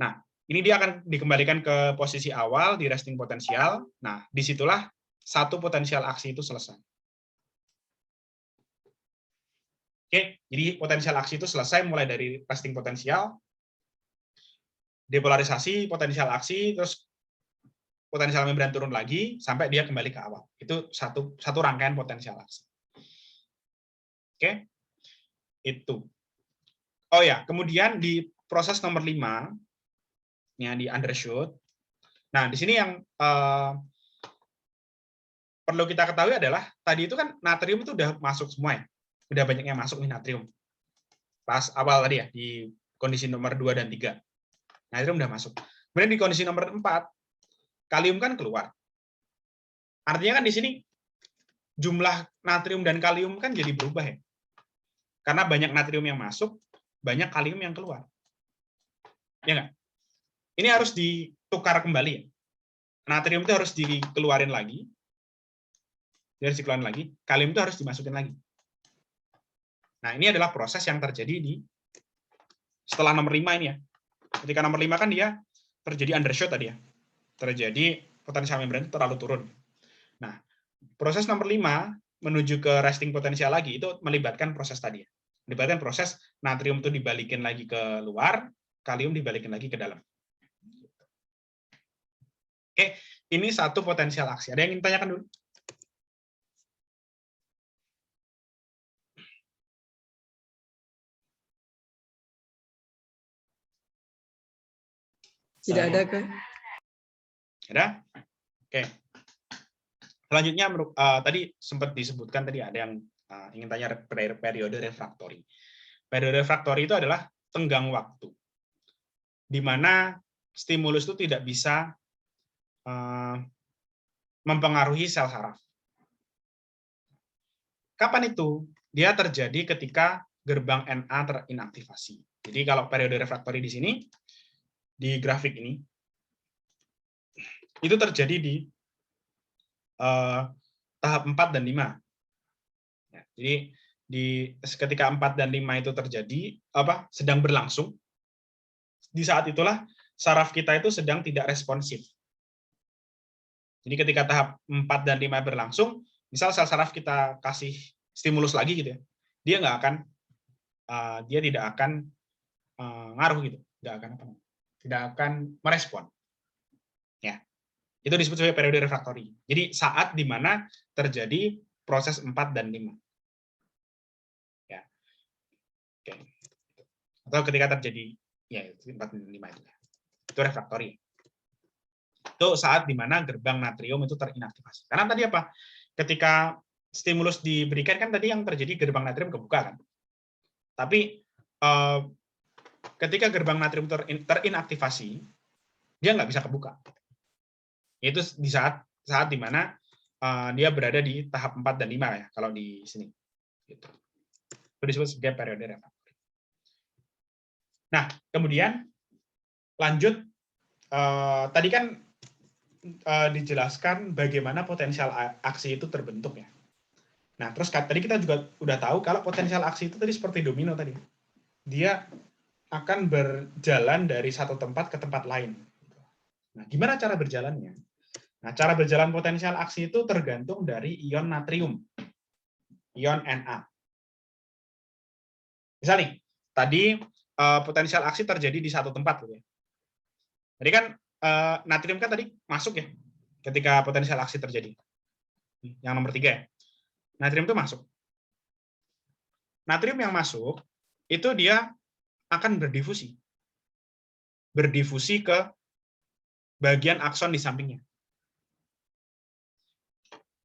Nah, ini dia akan dikembalikan ke posisi awal di resting potensial. Nah, disitulah satu potensial aksi itu selesai. Oke, jadi potensial aksi itu selesai mulai dari resting potensial, depolarisasi, potensial aksi, terus potensial membran turun lagi sampai dia kembali ke awal. Itu satu rangkaian potensial aksi. Oke, itu. Oh ya, kemudian di proses nomor 5, ya, di undershoot. Nah, di sini yang perlu kita ketahui adalah tadi itu kan natrium itu udah masuk semua ya. Udah banyak yang masuk nih natrium. Pas awal tadi ya, di kondisi nomor 2 dan 3. Natrium udah masuk. Kemudian di kondisi nomor 4, kalium kan keluar. Artinya kan di sini jumlah natrium dan kalium kan jadi berubah ya. Karena banyak natrium yang masuk, banyak kalium yang keluar. Ya nggak? Ini harus ditukar kembali ya. Natrium itu harus dikeluarin lagi. Dia harus dikeluarin lagi. Kalium itu harus dimasukin lagi. Nah, ini adalah proses yang terjadi di setelah nomor 5 ini ya. Ketika nomor 5 kan dia terjadi undershoot tadi ya. Terjadi potensial membran itu terlalu turun. Nah, proses nomor 5 menuju ke resting potensial lagi itu melibatkan proses tadi ya. Melibatkan proses natrium itu dibalikin lagi ke luar, kalium dibalikin lagi ke dalam. Oke, ini satu potensial aksi. Ada yang ingin tanyakan dulu? Tidak ada, Kak. Ada? Oke. Selanjutnya, tadi sempat disebutkan tadi ada yang ingin tanya periode refraktori. Periode refraktori itu adalah tenggang waktu, di mana stimulus itu tidak bisa mempengaruhi sel saraf. Kapan itu? Dia terjadi ketika gerbang Na terinaktivasi. Jadi kalau periode refraktori di sini, di grafik ini, itu terjadi di tahap 4 dan 5. Ya, jadi ketika 4 dan 5 itu terjadi, sedang berlangsung, di saat itulah saraf kita itu sedang tidak responsif. Jadi ketika tahap 4 dan 5 berlangsung, misal sel saraf kita kasih stimulus lagi gitu ya, dia tidak akan ngaruh gitu, tidak akan merespon. Ya. Itu disebut sebagai periode refraktori. Jadi saat di mana terjadi proses 4 dan 5. Ya. Oke. Atau ketika terjadi ya 4 dan 5 itu. Itu refraktori. Itu saat di mana gerbang natrium itu terinaktivasi. Karena tadi apa? Ketika stimulus diberikan kan tadi yang terjadi gerbang natrium kebuka kan. Tapi ketika gerbang natrium terinaktivasi, dia nggak bisa kebuka. Itu di saat di mana dia berada di tahap 4 dan 5 ya, kalau di sini. Gitu. Itu disebut sebagai periode refraktori. Nah, kemudian lanjut, tadi kan dijelaskan bagaimana potensial aksi itu terbentuk ya. Nah, terus tadi kita juga udah tahu kalau potensial aksi itu tadi seperti domino tadi. Dia akan berjalan dari satu tempat ke tempat lain. Nah, gimana cara berjalannya? Nah, cara berjalan potensial aksi itu tergantung dari ion natrium, ion Na. Misal nih, tadi potensial aksi terjadi di satu tempat. Gitu ya. Jadi kan natrium kan tadi masuk ya, ketika potensial aksi terjadi. Yang nomor 3 ya. Natrium itu masuk. Natrium yang masuk, itu dia akan berdifusi. Berdifusi ke bagian akson di sampingnya.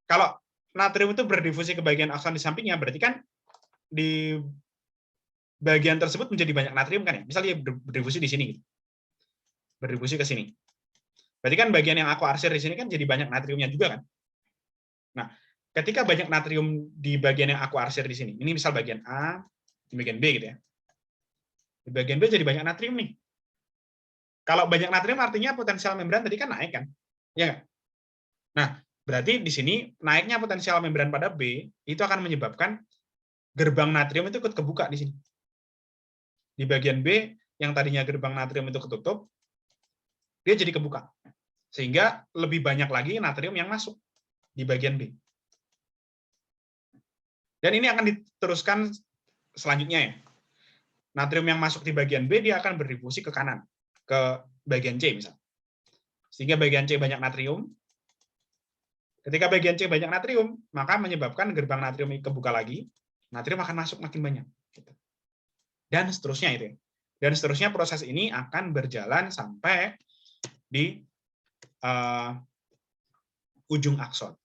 Kalau natrium itu berdifusi ke bagian akson di sampingnya, berarti kan di bagian tersebut menjadi banyak natrium kan ya. Misalnya dia berdifusi di sini gitu. Berdifusi ke sini. Berarti kan bagian yang aku arsir di sini kan jadi banyak natriumnya juga kan. Nah, ketika banyak natrium di bagian yang aku arsir di sini, ini misal bagian A, di bagian B gitu ya. Di bagian B jadi banyak natrium nih. Kalau banyak natrium artinya potensial membran tadi kan naik kan? Ya nggak? Nah, berarti di sini naiknya potensial membran pada B itu akan menyebabkan gerbang natrium itu ikut kebuka di sini. Di bagian B yang tadinya gerbang natrium itu ketutup, dia jadi kebuka. Sehingga lebih banyak lagi natrium yang masuk di bagian B. Dan ini akan diteruskan selanjutnya ya. Natrium yang masuk di bagian B dia akan berdifusi ke kanan, ke bagian C misalnya. Sehingga bagian C banyak natrium. Ketika bagian C banyak natrium, maka menyebabkan gerbang natrium kebuka lagi, natrium akan masuk makin banyak. Dan seterusnya itu. Dan seterusnya proses ini akan berjalan sampai di ujung akson.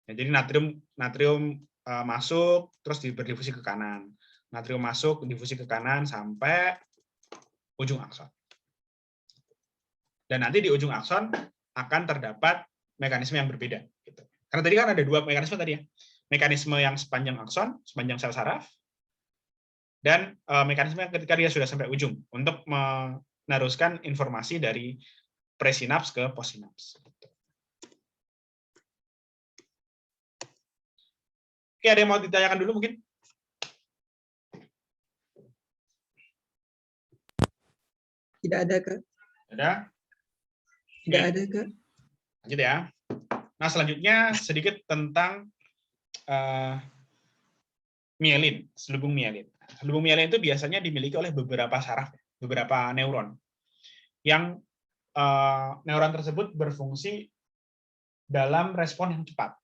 Ya, jadi natrium masuk, terus berdifusi ke kanan. Natrium masuk, difusi ke kanan sampai ujung akson. Dan nanti di ujung akson akan terdapat mekanisme yang berbeda. Gitu. Karena tadi kan ada 2 mekanisme tadi ya. Mekanisme yang sepanjang akson, sepanjang sel saraf, dan mekanisme ketika dia sudah sampai ujung untuk meneruskan informasi dari presinaps ke postsinaps. Oke, ada yang mau ditanyakan dulu mungkin? Tidak ada, Kak. Ada? Tidak ada, Kak. Lanjut ya. Nah, selanjutnya sedikit tentang mielin, selubung mielin. Selubung mielin itu biasanya dimiliki oleh beberapa saraf, beberapa neuron. Yang neuron tersebut berfungsi dalam respon yang cepat.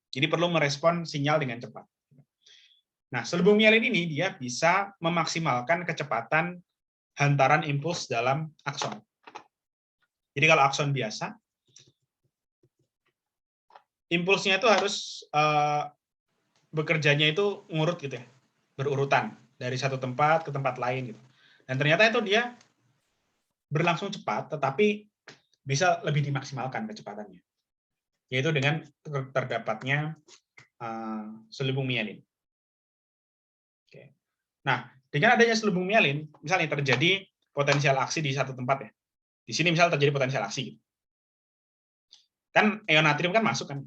Jadi perlu merespon sinyal dengan cepat. Nah, selubung mielin ini dia bisa memaksimalkan kecepatan hantaran impuls dalam akson. Jadi kalau akson biasa, impulsnya itu harus bekerjanya itu ngurut gitu ya, berurutan dari satu tempat ke tempat lain gitu. Dan ternyata itu dia berlangsung cepat, tetapi bisa lebih dimaksimalkan kecepatannya, yaitu dengan terdapatnya selubung mielin. Oke. Nah, dengan adanya selubung mielin, misalnya terjadi potensial aksi di satu tempat ya. Di sini misalnya terjadi potensial aksi. Gitu. Kan ion natrium kan masuk kan.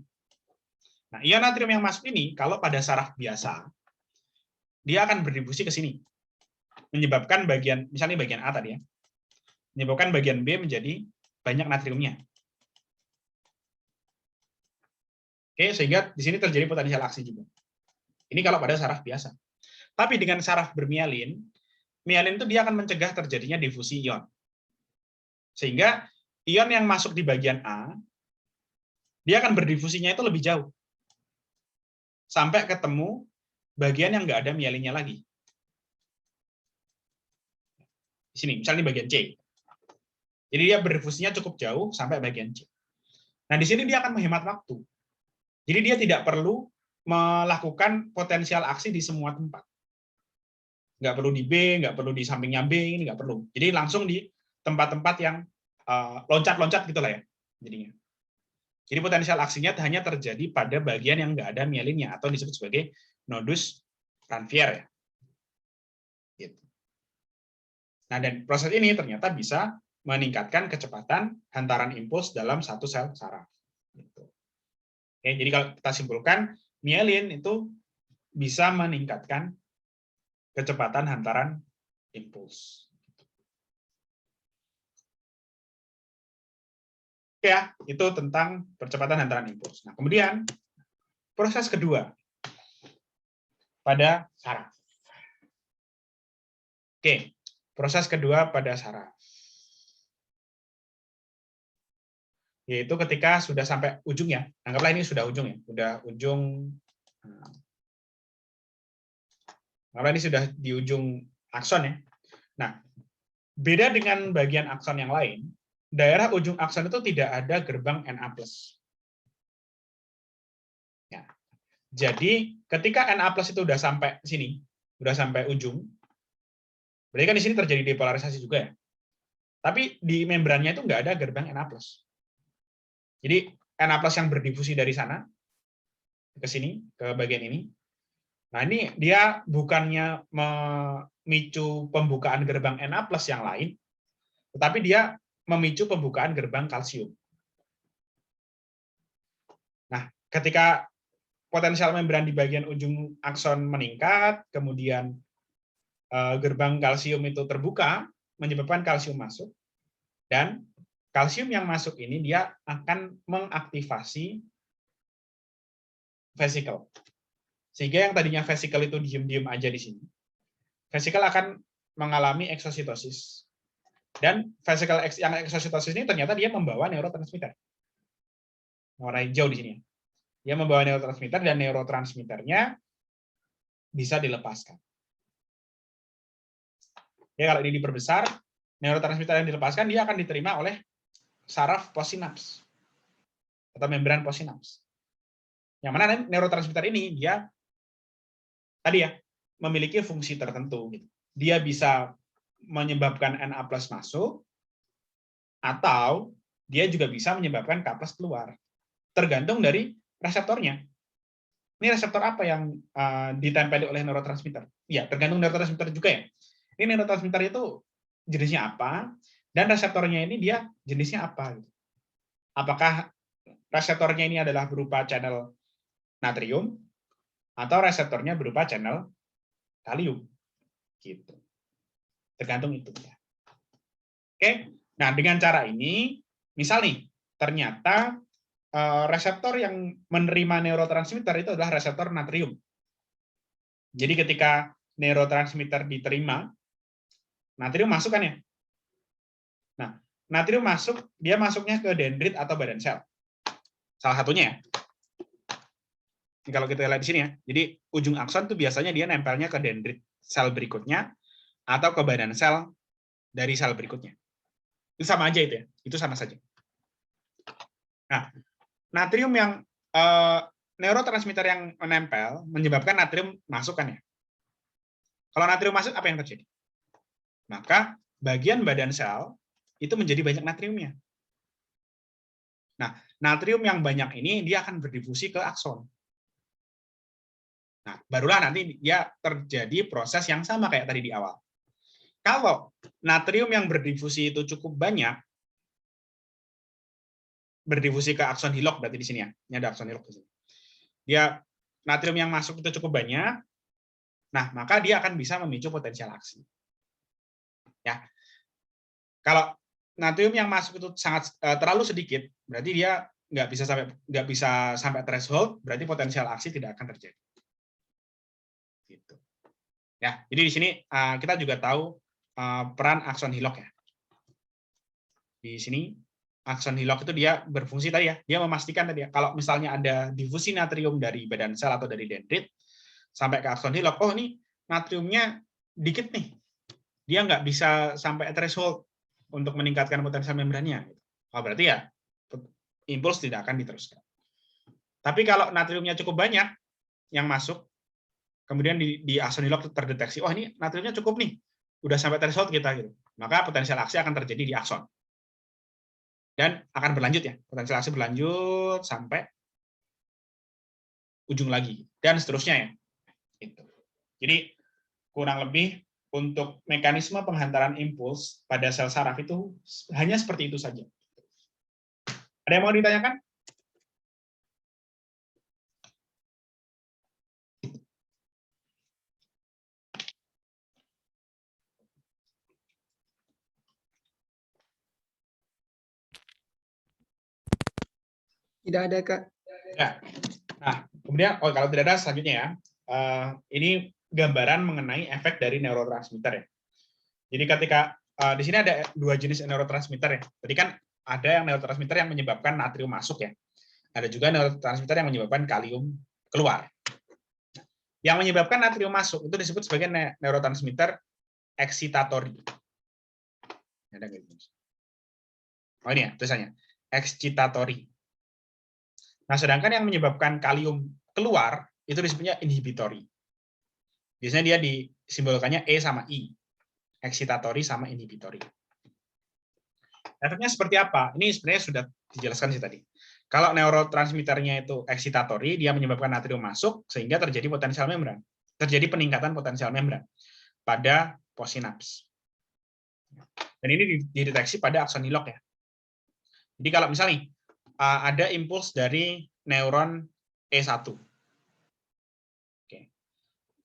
Nah, ion natrium yang masuk ini kalau pada saraf biasa, dia akan berdifusi ke sini. Menyebabkan bagian, misalnya bagian A tadi ya. Menyebabkan bagian B menjadi banyak natriumnya. Oke, sehingga di sini terjadi potensial aksi juga. Ini kalau pada saraf biasa. Tapi dengan saraf bermielin, mielin itu dia akan mencegah terjadinya difusi ion. Sehingga ion yang masuk di bagian A, dia akan berdifusinya itu lebih jauh. Sampai ketemu bagian yang nggak ada mielinnya lagi. Di sini, misalnya di bagian C. Jadi dia berdifusinya cukup jauh sampai bagian C. Nah, di sini dia akan menghemat waktu. Jadi dia tidak perlu melakukan potensial aksi di semua tempat. nggak perlu di B, nggak perlu di sampingnya B, ini nggak perlu. Jadi langsung di tempat-tempat yang loncat-loncat gitulah ya jadinya. Jadi potensial aksinya hanya terjadi pada bagian yang nggak ada mielinnya atau disebut sebagai nodus Ranvier ya. Gitu. Nah, dan proses ini ternyata bisa meningkatkan kecepatan hantaran impuls dalam satu sel saraf. Gitu. Oke, jadi kalau kita simpulkan, mielin itu bisa meningkatkan kecepatan hantaran impuls. Oke ya, itu tentang percepatan hantaran impuls. Nah, kemudian proses kedua pada saraf. Oke, proses kedua pada saraf. Yaitu ketika sudah sampai ujung ya, anggaplah ini sudah ujung ya, sudah ujung, anggaplah ini sudah di ujung akson ya. Nah, beda dengan bagian akson yang lain, daerah ujung akson itu tidak ada gerbang Na+. Ya. Jadi ketika Na+ itu sudah sampai sini, sudah sampai ujung, berarti kan di sini terjadi depolarisasi juga ya. Tapi di membrannya itu nggak ada gerbang Na+. Jadi Na+ yang berdifusi dari sana ke sini, ke bagian ini. Nah, ini dia bukannya memicu pembukaan gerbang Na+ yang lain, tetapi dia memicu pembukaan gerbang kalsium. Nah, ketika potensial membran di bagian ujung akson meningkat, kemudian gerbang kalsium itu terbuka, menyebabkan kalsium masuk, dan kalsium yang masuk ini dia akan mengaktifasi vesikel. Sehingga yang tadinya vesikel itu diam-diam aja di sini, vesikel akan mengalami eksositosis. Dan vesikel yang eksositosis ini ternyata dia membawa neurotransmitter. Warna hijau di sini. Dia membawa neurotransmitter dan neurotransmitternya bisa dilepaskan. Ya, kalau ini diperbesar, neurotransmitter yang dilepaskan dia akan diterima oleh saraf postsinaps atau membran postsinaps. Yang mana neurotransmitter ini dia tadi ya memiliki fungsi tertentu. Dia bisa menyebabkan Na+ masuk atau dia juga bisa menyebabkan K+ keluar. Tergantung dari reseptornya. Ini reseptor apa yang ditempeli oleh neurotransmitter? Ya, tergantung neurotransmitter juga ya. Ini neurotransmitter itu jenisnya apa dan reseptornya ini dia jenisnya apa? Apakah reseptornya ini adalah berupa channel natrium atau reseptornya berupa channel kalium? Gitu. Tergantung itu ya. Oke. Nah, dengan cara ini, misal nih, ternyata reseptor yang menerima neurotransmitter itu adalah reseptor natrium. Jadi ketika neurotransmitter diterima, natrium masuk kan ya? Nah, natrium masuk, dia masuknya ke dendrit atau badan sel. Salah satunya ya. Kalau kita lihat di sini ya, jadi ujung akson itu biasanya dia nempelnya ke dendrit sel berikutnya atau ke badan sel dari sel berikutnya. Itu sama aja itu ya, itu sama saja. Nah, natrium yang neurotransmitter yang menempel menyebabkan natrium masuk kan ya. Kalau natrium masuk apa yang terjadi? Maka bagian badan sel itu menjadi banyak natriumnya. Nah, natrium yang banyak ini dia akan berdifusi ke akson. Nah, barulah nanti dia terjadi proses yang sama kayak tadi di awal. Kalau natrium yang berdifusi itu cukup banyak, berdifusi ke akson hilok berarti di sini ya. Ini ada akson hilok di sini. Dia natrium yang masuk itu cukup banyak. Nah, maka dia akan bisa memicu potensial aksi. Ya. Kalau natrium yang masuk itu sangat terlalu sedikit, berarti dia nggak bisa sampai threshold, berarti potensial aksi tidak akan terjadi. Gitu. Ya, jadi di sini kita juga tahu peran akson hilok ya. Di sini akson hilok itu dia berfungsi tadi ya, dia memastikan tadi ya, kalau misalnya ada difusi natrium dari badan sel atau dari dendrit sampai ke akson hilok, oh ini natriumnya dikit nih, dia nggak bisa sampai threshold untuk meningkatkan potensial membrannya. Oh, berarti ya impuls tidak akan diteruskan. Tapi kalau natriumnya cukup banyak yang masuk, kemudian di axon hillock terdeteksi, oh ini natriumnya cukup nih, udah sampai threshold kita gitu, maka potensial aksi akan terjadi di akson dan akan berlanjut ya, potensial aksi berlanjut sampai ujung lagi dan seterusnya ya. Itu. Jadi kurang lebih untuk mekanisme penghantaran impuls pada sel saraf itu hanya seperti itu saja. Ada yang mau ditanyakan? Tidak ada, Kak. Ya. Nah, kemudian kalau tidak ada selanjutnya ya. Ini gambaran mengenai efek dari neurotransmitter ya. Jadi ketika di sini ada dua jenis neurotransmitter ya. Tadi kan ada yang neurotransmitter yang menyebabkan natrium masuk ya. Ada juga neurotransmitter yang menyebabkan kalium keluar. Yang menyebabkan natrium masuk itu disebut sebagai neurotransmitter excitatory. Oh ini ya tulisannya, excitatory. Nah, sedangkan yang menyebabkan kalium keluar itu disebutnya inhibitory. Biasanya dia disimbolkannya E sama I. Excitatory sama inhibitory. Efeknya seperti apa? Ini sebenarnya sudah dijelaskan sih tadi. Kalau neurotransmitternya itu excitatory, dia menyebabkan natrium masuk sehingga terjadi potensial membran. Terjadi peningkatan potensial membran pada posinaps. Dan ini dideteksi pada akson hillock ya. Jadi kalau misalnya ada impuls dari neuron E1. Oke.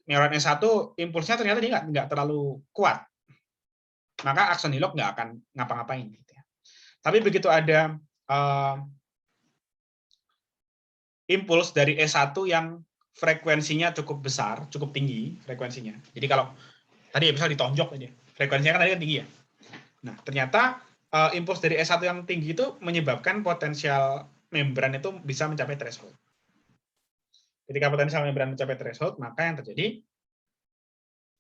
Neuron E1 impulsnya ternyata dia nggak terlalu kuat. Maka akson hillock nggak akan ngapa-ngapain. Gitu ya. Tapi begitu ada impuls dari E1 yang frekuensinya cukup besar, cukup tinggi frekuensinya. Jadi kalau tadi ya bisa ditonjok aja, frekuensinya kan tadi kan tinggi ya. Nah, ternyata impuls dari E1 yang tinggi itu menyebabkan potensial membran itu bisa mencapai threshold. Ketika potensial membran mencapai threshold, maka yang terjadi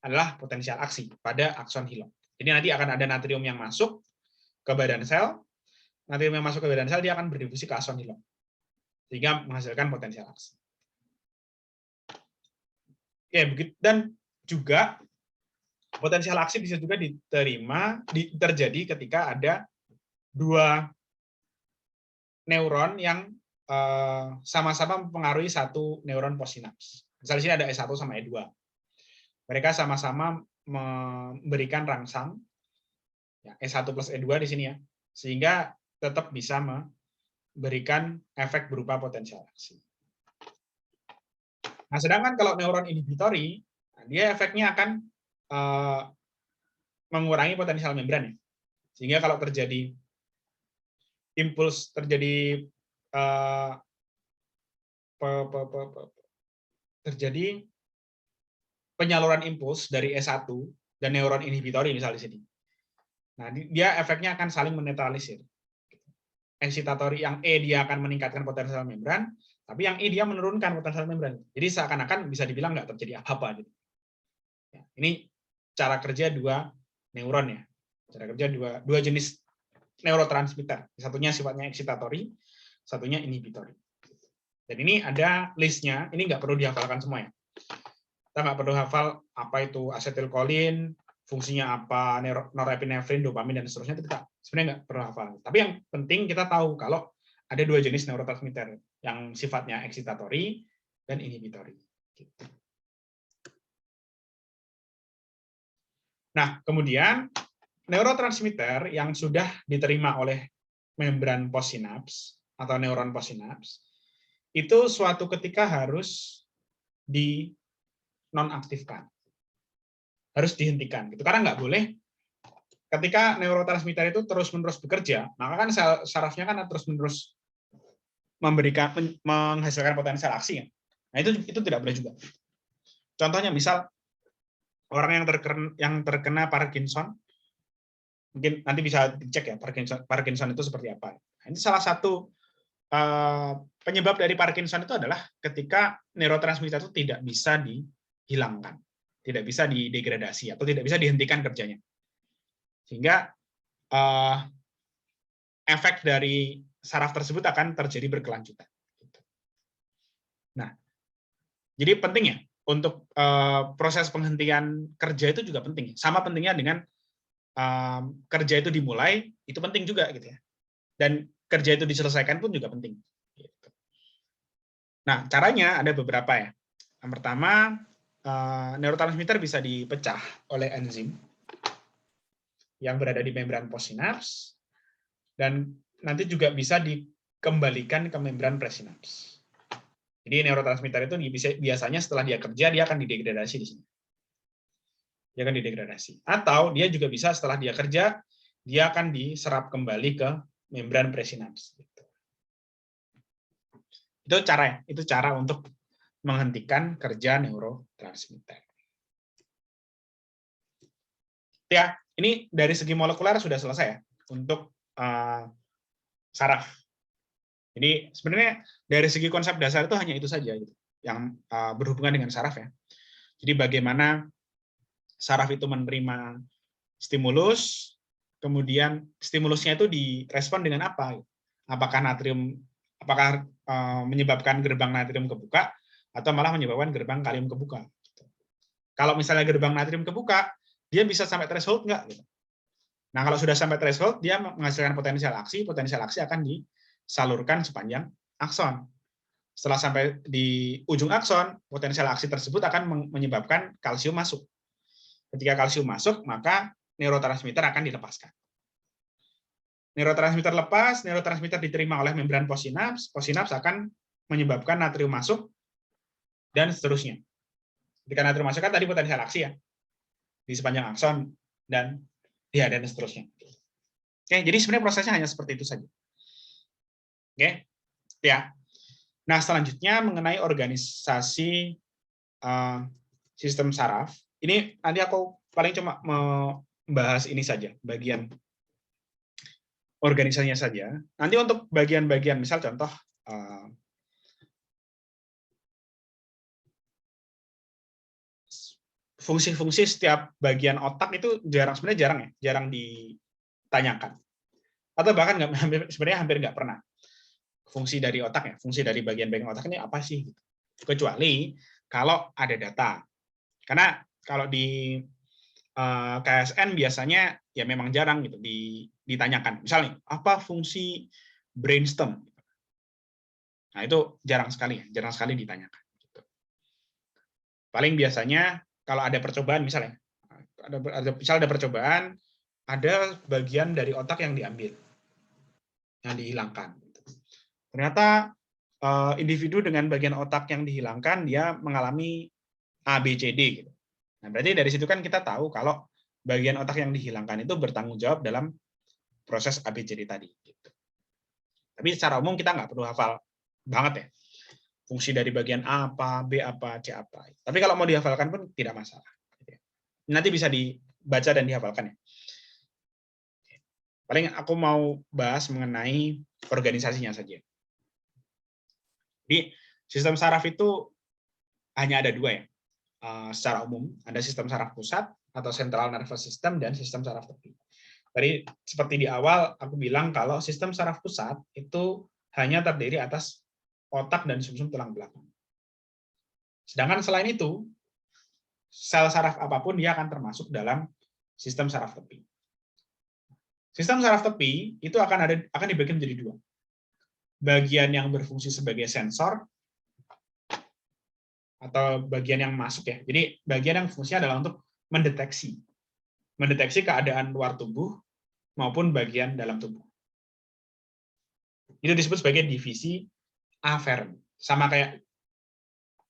adalah potensial aksi pada akson hillock. Jadi nanti akan ada natrium yang masuk ke badan sel, natrium yang masuk ke badan sel dia akan berdifusi ke akson hillock, sehingga menghasilkan potensial aksi. Oke, begitu. Dan juga potensial aksi bisa juga terjadi ketika ada dua neuron yang sama-sama mempengaruhi satu neuron posinaps. Misalnya di sini ada E1 sama E2. Mereka sama-sama memberikan rangsang ya, E1 plus E2 di sini ya, sehingga tetap bisa memberikan efek berupa potensial aksi. Nah, sedangkan kalau neuron inhibitory, dia efeknya akan mengurangi potensial membran ya. Sehingga kalau terjadi impuls, terjadi penyaluran impuls dari E1 dan neuron inhibitory misalnya di sini. Nah, dia efeknya akan saling menetralisir. Excitatory yang E dia akan meningkatkan potensial membran, tapi yang I dia menurunkan potensial membran. Jadi seakan-akan bisa dibilang nggak terjadi apa-apa. Gitu. Ya, ini cara kerja dua neuron ya. Cara kerja dua jenis neurotransmitter. Satunya sifatnya excitatory, satunya inhibitory. Dan ini ada listnya, ini nggak perlu dihafalkan semua ya. Kita nggak perlu hafal apa itu asetilkolin, fungsinya apa, norepinefrin, dopamin, dan seterusnya, itu kita sebenarnya nggak perlu hafal. Tapi yang penting kita tahu kalau ada dua jenis neurotransmitter, yang sifatnya excitatory dan inhibitory. Nah, kemudian neurotransmitter yang sudah diterima oleh membran posinaps atau neuron posinaps, itu suatu ketika harus dinonaktifkan. Harus dihentikan. Gitu. Karena nggak boleh ketika neurotransmitter itu terus-menerus bekerja, maka kan sel sarafnya kan terus-menerus menghasilkan potensial aksi. Nah, itu tidak boleh juga. Contohnya misal orang yang terkena Parkinson, mungkin nanti bisa dicek ya Parkinson itu seperti apa. Nah, ini salah satu penyebab dari Parkinson itu adalah ketika neurotransmitter itu tidak bisa dihilangkan, tidak bisa didegradasi atau tidak bisa dihentikan kerjanya, sehingga efek dari saraf tersebut akan terjadi berkelanjutan. Nah, jadi penting ya untuk proses penghentian kerja itu juga penting. Sama pentingnya dengan kerja itu dimulai, itu penting juga gitu ya. Dan kerja itu diselesaikan pun juga penting. Gitu. Nah, caranya ada beberapa ya. Yang pertama, neurotransmitter bisa dipecah oleh enzim yang berada di membran postsinaps, dan nanti juga bisa dikembalikan ke membran presinaps. Jadi neurotransmitter itu biasanya setelah dia kerja, dia akan didegradasi di sini. Dia akan didegradasi. Atau dia juga bisa setelah dia kerja, dia akan diserap kembali ke membran presinaps. Itu cara untuk menghentikan kerja neurotransmitter. Ya, ini dari segi molekuler sudah selesai ya untuk saraf. Jadi sebenarnya dari segi konsep dasar itu hanya itu saja gitu, yang berhubungan dengan saraf ya. Jadi bagaimana saraf itu menerima stimulus, kemudian stimulusnya itu direspon dengan apa? Apakah menyebabkan gerbang natrium kebuka atau malah menyebabkan gerbang kalium kebuka? Kalau misalnya gerbang natrium kebuka, dia bisa sampai threshold nggak? Nah, kalau sudah sampai threshold, dia menghasilkan potensial aksi akan disalurkan sepanjang akson. Setelah sampai di ujung akson, potensial aksi tersebut akan menyebabkan kalsium masuk. Ketika kalsium masuk, maka neurotransmitter akan dilepaskan. Neurotransmitter lepas, neurotransmitter diterima oleh membran postsinaps, postsinaps akan menyebabkan natrium masuk, dan seterusnya. Ketika natrium masuk kan tadi potensial aksi ya, di sepanjang akson, dan seterusnya. Oke, jadi sebenarnya prosesnya hanya seperti itu saja. Oke, ya. Nah, selanjutnya mengenai organisasi sistem saraf. Ini nanti aku paling cuma membahas ini saja, bagian organisasinya saja. Nanti untuk bagian-bagian, misal contoh fungsi-fungsi setiap bagian otak itu sebenarnya jarang ditanyakan, atau bahkan sebenarnya hampir nggak pernah. Fungsi dari otak ya, fungsi dari bagian-bagian otak ini apa sih? Kecuali kalau ada data, karena kalau di KSN biasanya ya memang jarang gitu ditanyakan. Misalnya apa fungsi brainstem? Nah itu jarang sekali ditanyakan. Paling biasanya kalau ada percobaan misalnya, ada percobaan, ada bagian dari otak yang diambil, yang dihilangkan. Ternyata individu dengan bagian otak yang dihilangkan dia mengalami ABCD. Gitu. Nah, berarti dari situ kan kita tahu kalau bagian otak yang dihilangkan itu bertanggung jawab dalam proses ABCD tadi. Gitu. Tapi secara umum kita nggak perlu hafal banget ya. Fungsi dari bagian A apa, B apa, C apa. Tapi kalau mau dihafalkan pun tidak masalah. Nanti bisa dibaca dan dihafalkan ya. Paling aku mau bahas mengenai organisasinya saja. Jadi sistem saraf itu hanya ada dua ya. Secara umum ada sistem saraf pusat atau central nervous system dan sistem saraf tepi. Tadi seperti di awal aku bilang kalau sistem saraf pusat itu hanya terdiri atas otak dan sumsum tulang belakang. Sedangkan selain itu, sel saraf apapun dia akan termasuk dalam sistem saraf tepi. Sistem saraf tepi itu akan dibagi menjadi dua. Bagian yang berfungsi sebagai sensor atau bagian yang masuk ya. Jadi bagian yang fungsinya adalah untuk mendeteksi keadaan luar tubuh maupun bagian dalam tubuh. Itu disebut sebagai divisi aferen. Sama kayak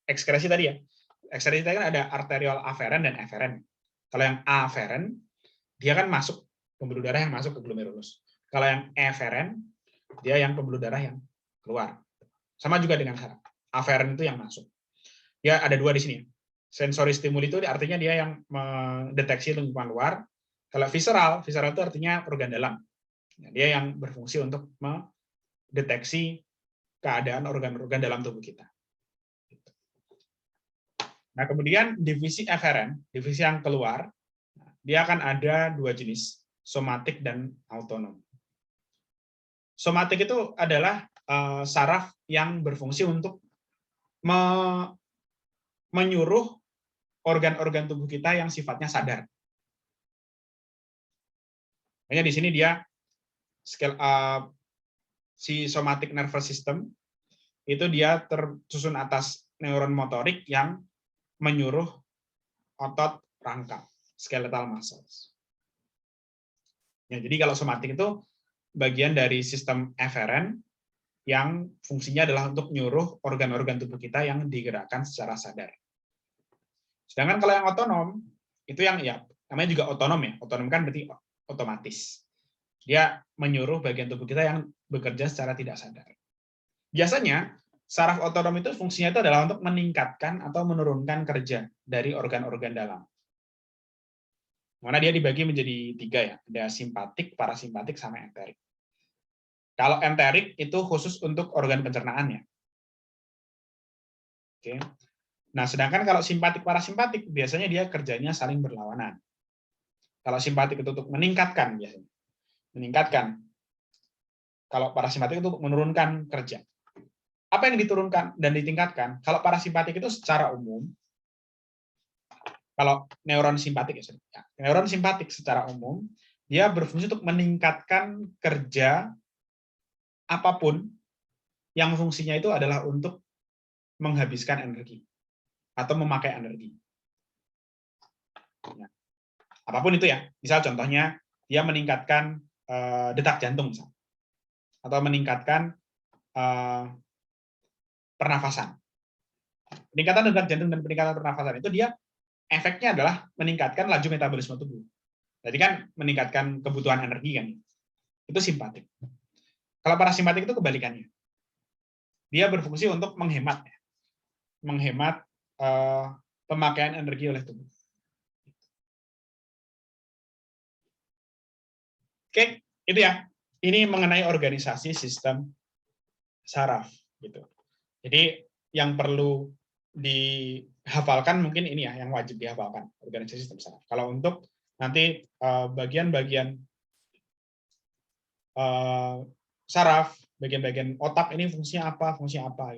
ekskresi tadi ya. Ekskresi tadi kan ada arteriol aferen dan eferen. Kalau yang aferen, dia kan masuk pembuluh darah yang masuk ke glomerulus. Kalau yang eferen, dia yang pembuluh darah yang keluar. Sama juga dengan saraf. Aferen itu yang masuk. Ya ada dua di sini. Sensori stimuli itu artinya dia yang mendeteksi lingkungan luar. Kalau visceral itu artinya organ dalam. Dia yang berfungsi untuk mendeteksi keadaan organ-organ dalam tubuh kita. Nah, kemudian divisi eferen, divisi yang keluar, dia akan ada dua jenis, somatik dan autonom. Somatik itu adalah saraf yang berfungsi untuk menyuruh organ-organ tubuh kita yang sifatnya sadar. Makanya di sini dia si somatic nervous system itu dia tersusun atas neuron motorik yang menyuruh otot rangka, skeletal muscles. Ya, jadi kalau somatik itu bagian dari sistem eferen yang fungsinya adalah untuk nyuruh organ-organ tubuh kita yang digerakkan secara sadar. Sedangkan kalau yang otonom, itu yang ya namanya juga otonom ya. Otonom kan berarti otomatis. Dia menyuruh bagian tubuh kita yang bekerja secara tidak sadar. Biasanya, saraf otonom itu fungsinya itu adalah untuk meningkatkan atau menurunkan kerja dari organ-organ dalam. Mana dia dibagi menjadi 3 ya, ada simpatik, parasimpatik, sama enterik. Kalau enterik itu khusus untuk organ pencernaannya. Oke. Nah, sedangkan kalau simpatik, parasimpatik biasanya dia kerjanya saling berlawanan. Kalau simpatik itu untuk meningkatkan biasanya, meningkatkan. Kalau parasimpatik itu untuk menurunkan kerja. Apa yang diturunkan dan ditingkatkan? Kalau parasimpatik itu secara umum, kalau neuron simpatik ya, neuron simpatik secara umum dia berfungsi untuk meningkatkan kerja apapun yang fungsinya itu adalah untuk menghabiskan energi atau memakai energi. Ya. Apapun itu ya, misal contohnya dia meningkatkan detak jantung misal, atau meningkatkan pernafasan. Peningkatan detak jantung dan peningkatan pernafasan itu dia efeknya adalah meningkatkan laju metabolisme tubuh. Jadi kan meningkatkan kebutuhan energi kan. Itu simpatik. Kalau parasimpatik itu kebalikannya. Dia berfungsi untuk menghemat pemakaian energi oleh tubuh. Oke, itu ya. Ini mengenai organisasi sistem saraf gitu. Jadi yang perlu dihafalkan mungkin ini ya, yang wajib dihafalkan, organisasi sistem saraf. Kalau untuk nanti bagian-bagian saraf, bagian-bagian otak ini fungsinya apa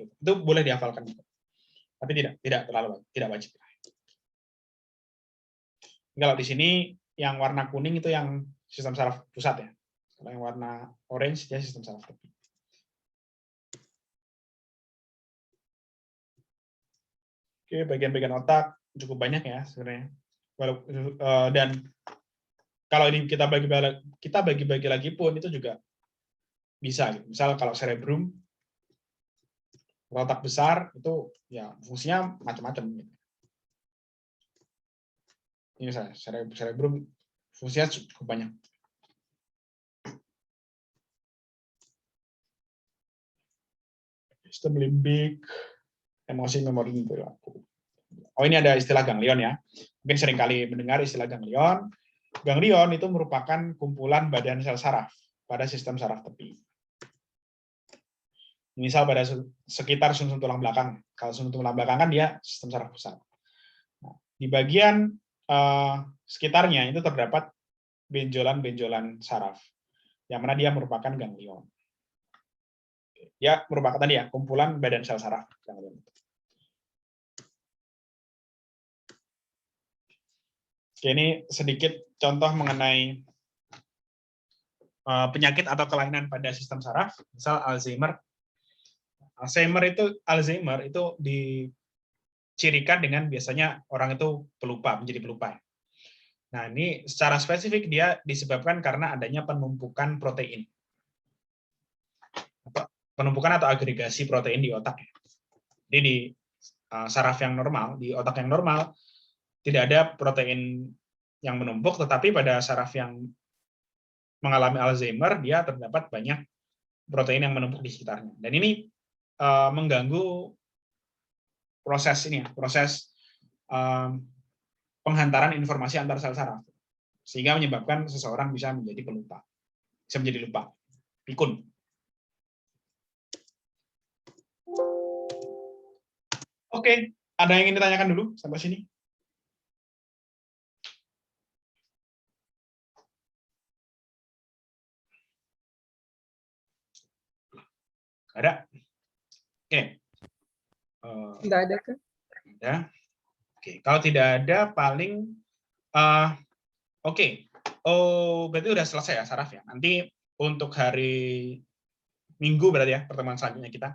gitu. Itu boleh dihafalkan. Tapi tidak wajib. Kalau di sini yang warna kuning itu yang sistem saraf pusat ya. Kalau yang warna orange dia sistem saraf tepi. Oke, bagian-bagian otak cukup banyak ya sebenarnya. Dan kalau ini kita bagi-bagi lagi pun itu juga bisa. Misal kalau cerebrum, otak besar itu ya fungsinya macam-macam. Ini misalnya cerebrum fungsinya cukup banyak. Sistem limbik, emosi, memori, perilaku. Oh, ini ada istilah ganglion ya. Mungkin sering kali mendengar istilah ganglion. Ganglion itu merupakan kumpulan badan sel saraf pada sistem saraf tepi. Misal pada sekitar sumsum tulang belakang. Kalau sumsum tulang belakang kan dia sistem saraf pusat. Nah, di bagian sekitarnya itu terdapat benjolan-benjolan saraf, yang mana dia merupakan ganglion. Ya, merupakan tadi ya, kumpulan badan sel saraf. Oke, ini sedikit contoh mengenai penyakit atau kelainan pada sistem saraf, misal Alzheimer. Alzheimer itu dicirikan dengan biasanya orang itu menjadi pelupa. Nah, ini secara spesifik dia disebabkan karena adanya penumpukan protein. Penumpukan atau agregasi protein di otak. Jadi di saraf yang normal, di otak yang normal, tidak ada protein yang menumpuk, tetapi pada saraf yang mengalami Alzheimer, dia terdapat banyak protein yang menumpuk di sekitarnya. Dan ini mengganggu proses penghantaran informasi antar sel saraf, sehingga menyebabkan seseorang bisa menjadi pelupa, bisa menjadi lupa, pikun. Oke, ada yang ingin ditanyakan dulu sampai sini? Ada? Oke. Tidak ada kan? Ada. Oke, kalau tidak ada paling oke. Oh, berarti udah selesai ya, Saraf ya. Nanti untuk hari Minggu berarti ya pertemuan selanjutnya kita.